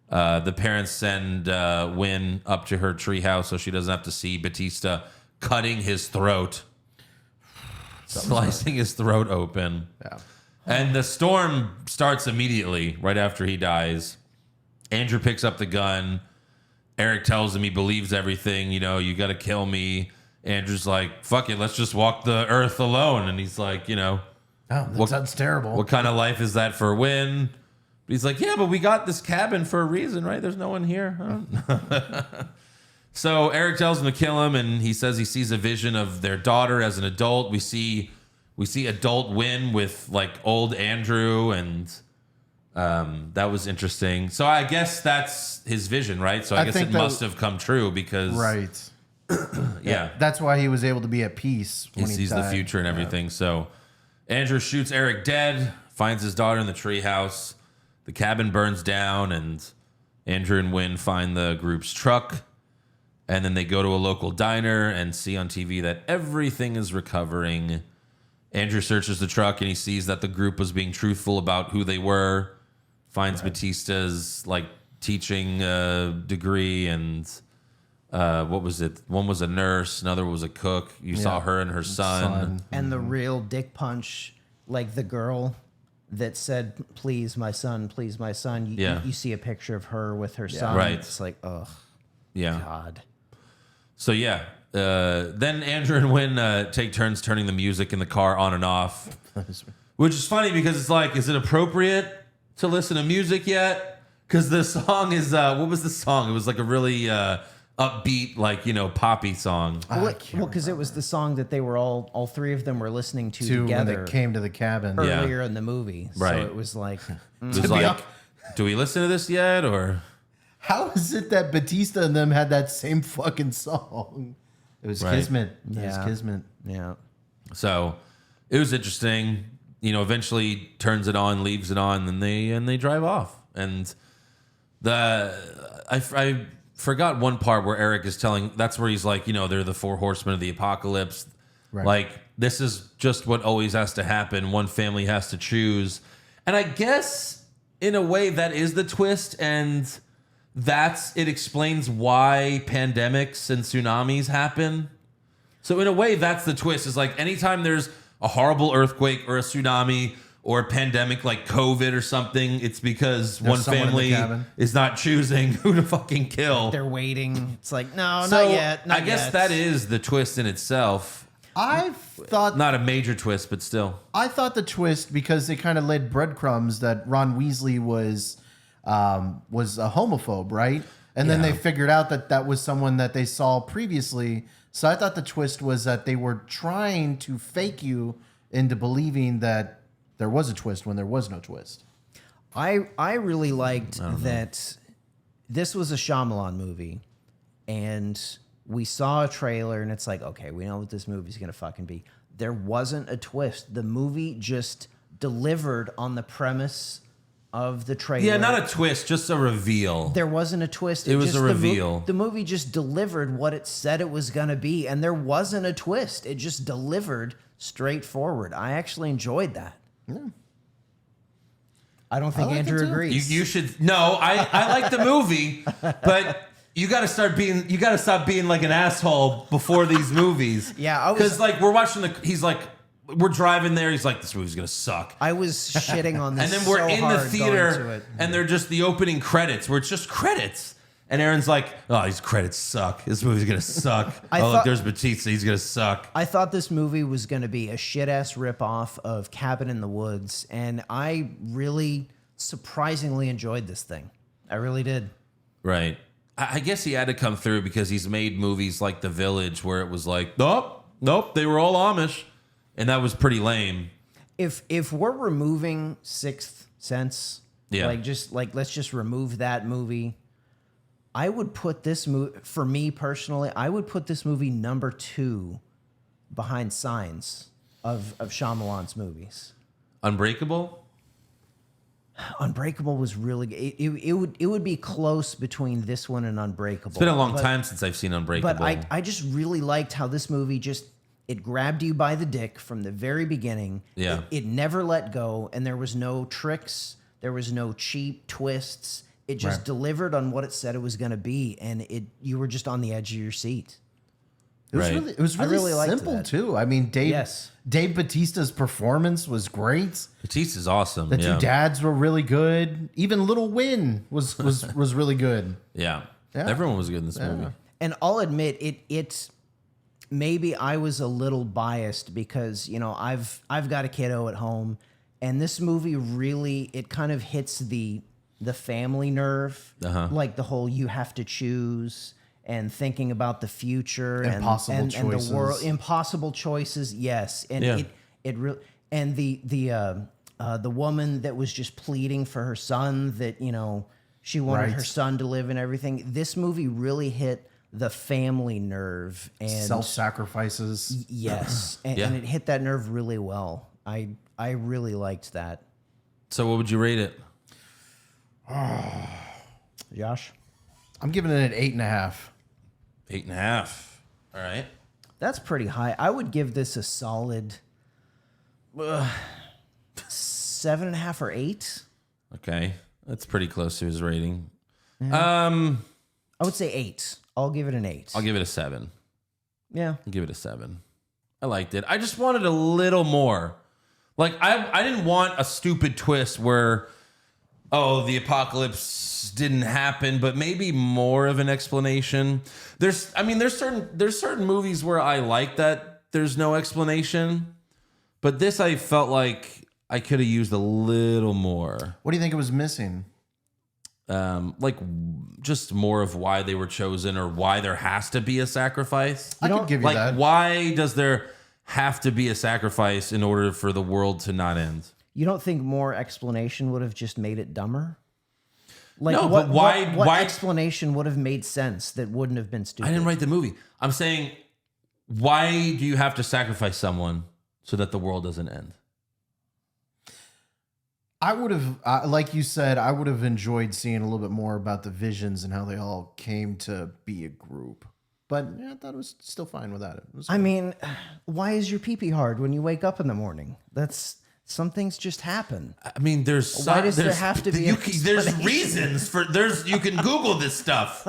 The parents send Wynn up to her treehouse so she doesn't have to see Bautista cutting his throat, slicing his throat open. Yeah. And the storm starts immediately right after he dies. Andrew picks up the gun. Eric tells him he believes everything. You got to kill me. Andrew's like, fuck it, let's just walk the earth alone. And he's like, Oh, that sounds terrible. what kind of life is that for Wynn? But he's like, yeah, but we got this cabin for a reason, right? There's no one here. Huh? So Eric tells him to kill him, and he says he sees a vision of their daughter as an adult. We see adult Wynn with like old Andrew, and that was interesting. So I guess that's his vision, right? So I guess think it that- must have come true because Right. yeah. That's why he was able to be at peace He when he sees the died. future and everything. So Andrew shoots Eric dead, finds his daughter in the treehouse. The cabin burns down, and Andrew and Wynn find the group's truck. And then they go to a local diner and see on TV that everything is recovering. Andrew searches the truck, and he sees that the group was being truthful about who they were. Finds Bautista's like teaching degree, and what was it? One was a nurse, another was a cook. You saw her and her son. And the real dick punch, like the girl that said, please, my son, please, my son. You see a picture of her with her son. Right. It's like, ugh, Yeah. God. So yeah, then Andrew and Wynn take turns turning the music in the car on and off, which is funny because it's like, is it appropriate to listen to music yet? Because the song is what was the song? It was like a really upbeat, like poppy song. Well, because it was the song that they were all three of them were listening to When together they came to the cabin. Yeah. earlier in the movie. Right. So it was like, It was like, do we listen to this yet or? How is it that Bautista and them had that same fucking song? It was Right. Kismet. It was Yeah. Kismet. yeah. So it was interesting. Eventually turns it on, leaves it on, and they drive off. And I forgot one part where Eric is telling. That's where he's like, they're the four horsemen of the apocalypse. Right. Like this is just what always has to happen. One family has to choose, and I guess in a way that is the twist, and it explains why pandemics and tsunamis happen. So in a way, that's the twist. Is like anytime there's a horrible earthquake or a tsunami or a pandemic like COVID or something, it's because one someone in the family cabin. is not choosing who to fucking kill. They're waiting. It's like, no, So not yet. Not I guess yet. that is the twist in itself. I thought Not a major twist, but still. the twist because they kind of laid breadcrumbs that Ron Weasley was a homophobe, right? And then Yeah. they figured out that was someone that they saw previously. So I thought the twist was that they were trying to fake you into believing that there was a twist when there was no twist. I really liked that this was a Shyamalan movie, and we saw a trailer, and it's like, okay, we know what this movie's gonna fucking be. There wasn't a twist. The movie just delivered on the premise of the trailer. Yeah, not a twist, just a reveal. There wasn't a twist. It was just a reveal. The movie just delivered what it said it was gonna be, and there wasn't a twist. It just delivered straightforward. I actually enjoyed that. I don't think like it Andrew too. agrees. You should no. I like the movie, but you got to stop being like an asshole before these movies. Yeah, I was- because like we're watching he's like we're driving there. He's like, this movie's gonna suck. I was shitting on this. And then we're so in the hard going to theater, it. and they're just the opening credits, where it's just credits. And Aaron's like, "Oh, these credits suck. This movie's gonna suck. I Look, thought- there's Bautista. He's gonna suck." I thought this movie was going to be a shit ass ripoff of Cabin in the Woods, and I really surprisingly enjoyed this thing. I really did. Right. I guess he had to come through because he's made movies like The Village where it was like, nope, they were all Amish, and that was pretty lame. If we're removing Sixth Sense, Yeah. let's just remove that movie. I would put this movie, for me personally, I would put this movie number 2 behind Signs of Shyamalan's movies. Unbreakable? Unbreakable was really good. It would be close between this one and Unbreakable. It's been a long time since I've seen Unbreakable. But I just really liked how this movie it grabbed you by the dick from the very beginning. Yeah. It never let go, and there was no tricks. There was no cheap twists. It just delivered on what it said it was going to be, and you were just on the edge of your seat. It was Right. really liked simple that. too. I mean, Dave Bautista's performance was great. Batista's awesome. The two dads were really good. Even Little Win was really good. Yeah. Yeah. Everyone was good in this movie. And I'll admit it maybe I was a little biased because, I've got a kiddo at home, and this movie really, it kind of hits the family nerve. Like the whole you have to choose and thinking about the future Impossible and choices. the world, impossible choices. Yes. And Yeah. it really, and the woman that was just pleading for her son that, she wanted Right. her son to live and everything. This movie really hit the family nerve and Self-sacrifices. yes, and it hit that nerve really well. I really liked that. So what would you rate it? Josh, I'm giving it an 8.5. 8.5. All right. that's pretty high. I would give this a solid 7.5 or 8. Okay. That's pretty close to his rating. I would say 8. I'll give it an 8. I'll give it a 7. Yeah. I'll give it a 7. I liked it. I just wanted a little more. Like, I didn't want a stupid twist where, the apocalypse didn't happen, but maybe more of an explanation. There's certain movies where I like that there's no explanation, but this I felt like I could have used a little more. What do you think it was missing? Like just more of why they were chosen or why there has to be a sacrifice. I could give you Like, that. why does there have to be a sacrifice in order for the world to not end? You don't think more explanation would have just made it dumber? Like, No, what, but why- What why- explanation would have made sense that wouldn't have been stupid? I didn't write the movie. I'm saying, why do you have to sacrifice someone so that the world doesn't end? I would have, like you said, I would have enjoyed seeing a little bit more about the visions and how they all came to be a group. But yeah, I thought it was still fine without it. It was I cool. mean, why is your pee-pee hard when you wake up in the morning? Some things just happen. I mean, there's Why does there there's- have to be you an can- there's explanation? reasons for you can Google this stuff.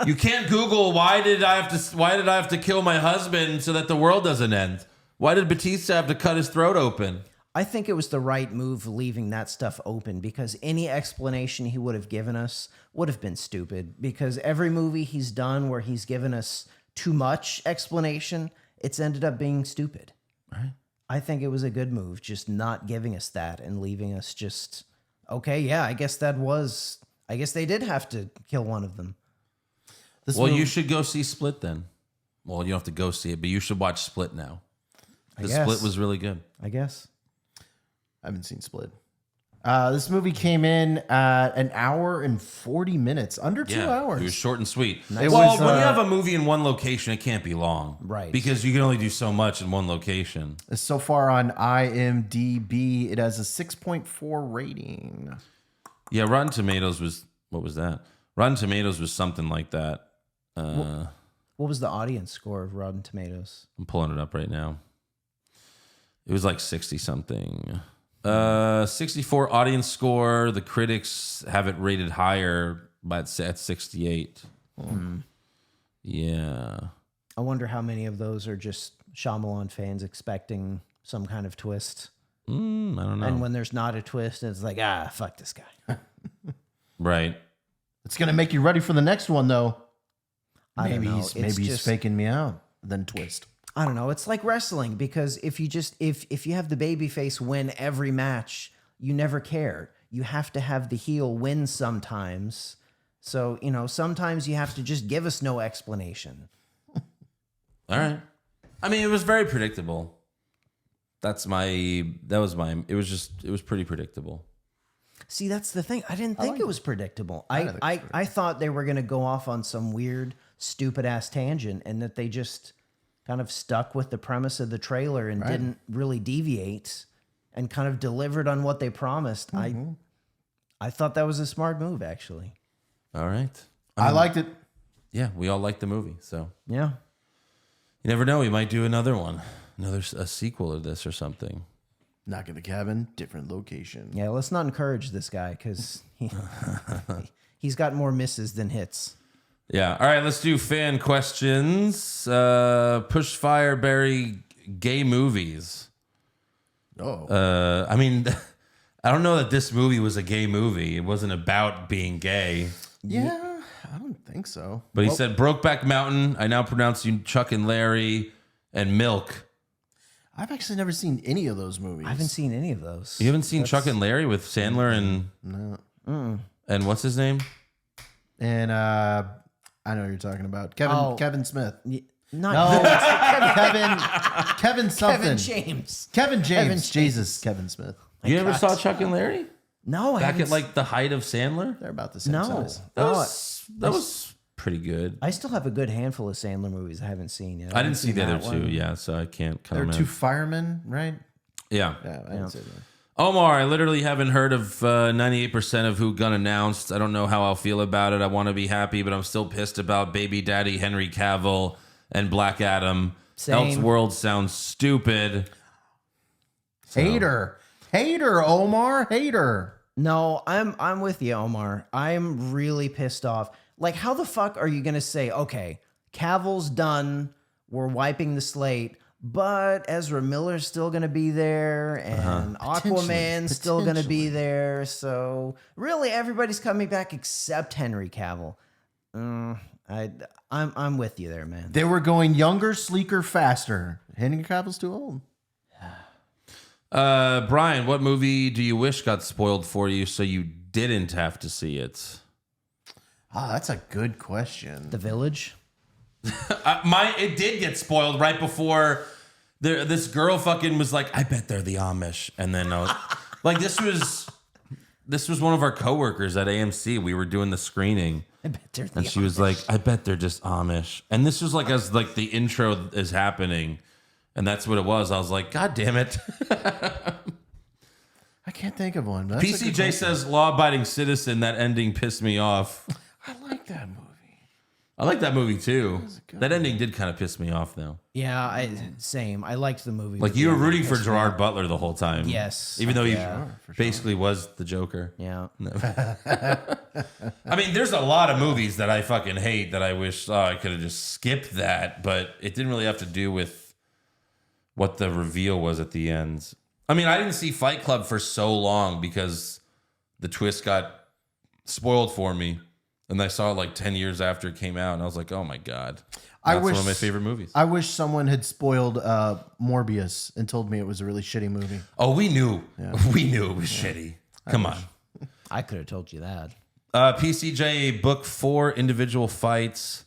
You can't Google why did I have to kill my husband so that the world doesn't end? Why did Bautista have to cut his throat open? I think it was the right move leaving that stuff open because any explanation he would have given us would have been stupid because every movie he's done where he's given us too much explanation, it's ended up being stupid. Right. I think it was a good move just not giving us that and leaving us just, okay, yeah, I guess they did have to kill one of them. This Well, movie- you should go see Split then. Well, you don't have to go see it, but you should watch Split now. The guess. Split was really good. I guess. I haven't seen Split. This movie came in at an hour and 40 minutes, under 2 hours. It was short and sweet. It Well, was, when you have a movie in one location, it can't be long. Right. Because you can only do so much in one location. So far on IMDb, it has a 6.4 rating. Yeah, Rotten Tomatoes was, what was that? Rotten Tomatoes was something like that. What was the audience score of Rotten Tomatoes? I'm pulling it up right now. It was like 60 something. 64 audience score. The critics have it rated higher, but at 68. Yeah. I wonder how many of those are just Shyamalan fans expecting some kind of twist. I don't know. And when there's not a twist, it's like, fuck this guy. Right. It's going to make you ready for the next one, though. I don't know. Maybe he's faking me out. Then twist. I don't know. It's like wrestling because if you have the babyface win every match, you never care. You have to have the heel win sometimes So, sometimes you have to just give us no explanation. All right. I mean, it was very predictable. It was pretty predictable. See, that's the thing. I didn't think it was predictable. I thought they were going to go off on some weird, stupid-ass tangent and that they just kind of stuck with the premise of the trailer and didn't really deviate and kind of delivered on what they promised. I thought that was a smart move, actually. All right. I liked it. Yeah, we all liked the movie, so Yeah. you never know. We might do another one, a sequel of this or something. Knock at the cabin, different location. Yeah, let's not encourage this guy because he's got more misses than hits. Yeah. All right, let's do fan questions. Pushfire Barry gay movies. Oh. I mean, I don't know that this movie was a gay movie. It wasn't about being gay. Yeah, I don't think so. But he said Brokeback Mountain. I now pronounce you Chuck and Larry and Milk. I've actually never seen any of those movies. I haven't seen any of those. You haven't seen Chuck and Larry with Sandler and No. and what's his name? And I know what you're talking about. Kevin Smith. Not Kevin something. Kevin James. Kevin James. Kevin James. Jesus, Kevin Smith. You ever saw Chuck and Larry? No, I Back haven't at like the height of Sandler? They're about the same No. size. That was pretty good. I still have a good handful of Sandler movies I haven't seen yet. I didn't see the other that two, one. yeah, so I can't There comment. are two firemen, right? Yeah. Yeah, I didn't see that. Omar, I literally haven't heard of 98% of Who Gun announced. I don't know how I'll feel about it. I want to be happy, but I'm still pissed about Baby Daddy Henry Cavill and Black Adam. Same. Elseworld sounds stupid. So- Hater, Omar. Hater. No, I'm with you, Omar. I'm really pissed off. Like, how the fuck are you gonna say, okay, Cavill's done, we're wiping the slate, but Ezra Miller's still gonna be there, and Aquaman's still gonna be there. So really, everybody's coming back except Henry Cavill. I'm with you there, man. They were going younger, sleeker, faster. Henry Cavill's too old. Brian, what movie do you wish got spoiled for you so you didn't have to see it? Ah, that's a good question. The Village. It did get spoiled right before this girl fucking was like, I bet they're the Amish. And then I was like, this was one of our coworkers at AMC. We were doing the screening. I bet they're the And she was like, I bet they're just Amish. And this was like as like the intro is happening. And that's what it was. I was like, God damn it. I can't think of one. But that's a good PCJ question. says law-abiding citizen. That ending pissed me off. I like that movie. I like that movie too. That ending did kind of piss me off though. Yeah, same. I liked the movie. Like but you were yeah, rooting it for pissed me Gerard off. Butler the whole time. Yes. Even though he Yeah. basically was the Joker. Yeah. I mean, there's a lot of movies that I fucking hate that I wish I could have just skipped that, but it didn't really have to do with what the reveal was at the end. I mean, I didn't see Fight Club for so long because the twist got spoiled for me. And I saw it like 10 years after it came out, and I was like, oh my God. That's one of my favorite movies. I wish someone had spoiled Morbius and told me it was a really shitty movie. Oh, we knew. We knew it was shitty. Come on. I could have told you that. PCJ, book 4 individual fights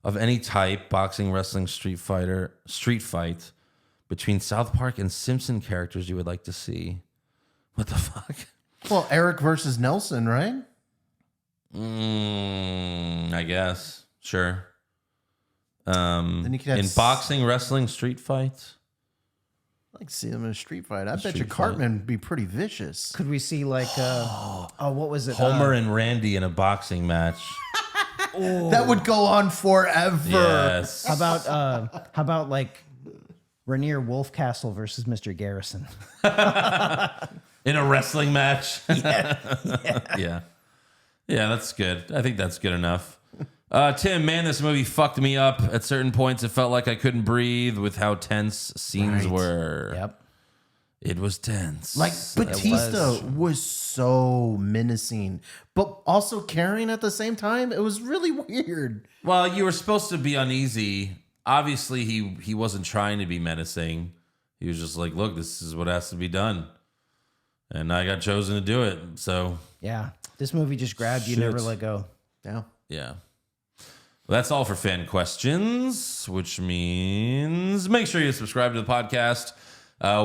of any type, boxing, wrestling, street fight, between South Park and Simpson characters you would like to see. What the fuck? Well, Eric versus Nelson, right? I guess. Sure. Then you could have In boxing, wrestling, street fights. I'd like to see him in a street fight. I bet street you fight. Cartman would be pretty vicious. Could we see like what was it? Homer and Randy in a boxing match. That would go on forever. Yes. How about like Rainier Wolfcastle versus Mr. Garrison? In a wrestling match. Yeah. Yeah, that's good. I think that's good enough. Tim, man, this movie fucked me up. At certain points, it felt like I couldn't breathe with how tense scenes were. Yep. It was tense. Like Bautista was so menacing, but also caring at the same time. It was really weird. Well, you were supposed to be uneasy. Obviously, he wasn't trying to be menacing. He was just like, look, this is what has to be done. And I got chosen to do it. So Yeah. This movie just grabbed you, Shit. never let go. Yeah. Yeah. Well, that's all for fan questions, which means make sure you subscribe to the podcast.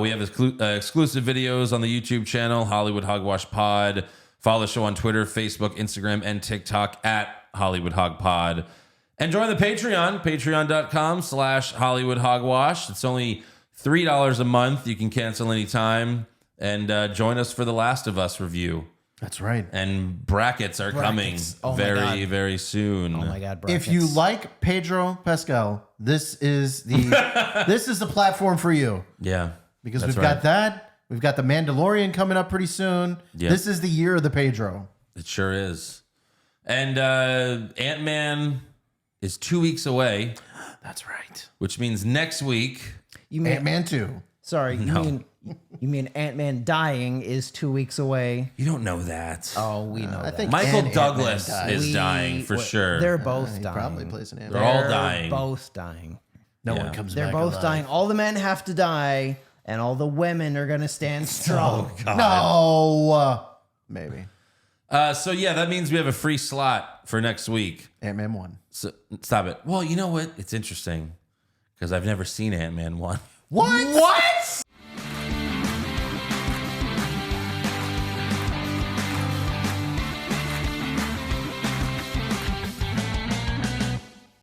We have exclusive videos on the YouTube channel, Hollywood Hogwash Pod. Follow the show on Twitter, Facebook, Instagram, and TikTok at Hollywood Hog Pod. And join the Patreon, patreon.com/Hollywood Hogwash. It's only $3 a month. You can cancel anytime. And join us for the Last of Us review. That's right. And brackets are coming very soon. Oh my God, brackets. If you like Pedro Pascal, this is the platform for you. Yeah. Because that's we've got that. We've got the Mandalorian coming up pretty soon. Yeah. This is the year of the Pedro. It sure is. And Ant-Man is 2 weeks away, That's right. which means next week. You mean Ant-Man 2. Sorry, you mean Ant-Man dying is 2 weeks away? You don't know that. Oh, we know I that. think Michael Ant-Man Douglas dies. is dying for sure. They're both He dying. probably plays an They're Ant-Man. all dying. Both dying. No Yeah. one comes They're back both alive. dying. All the men have to die, and all the women are gonna stand strong. No. Maybe. So yeah, that means we have a free slot for next week. Ant-Man 1. So stop it. Well, you know what? It's interesting because I've never seen Ant-Man 1. What?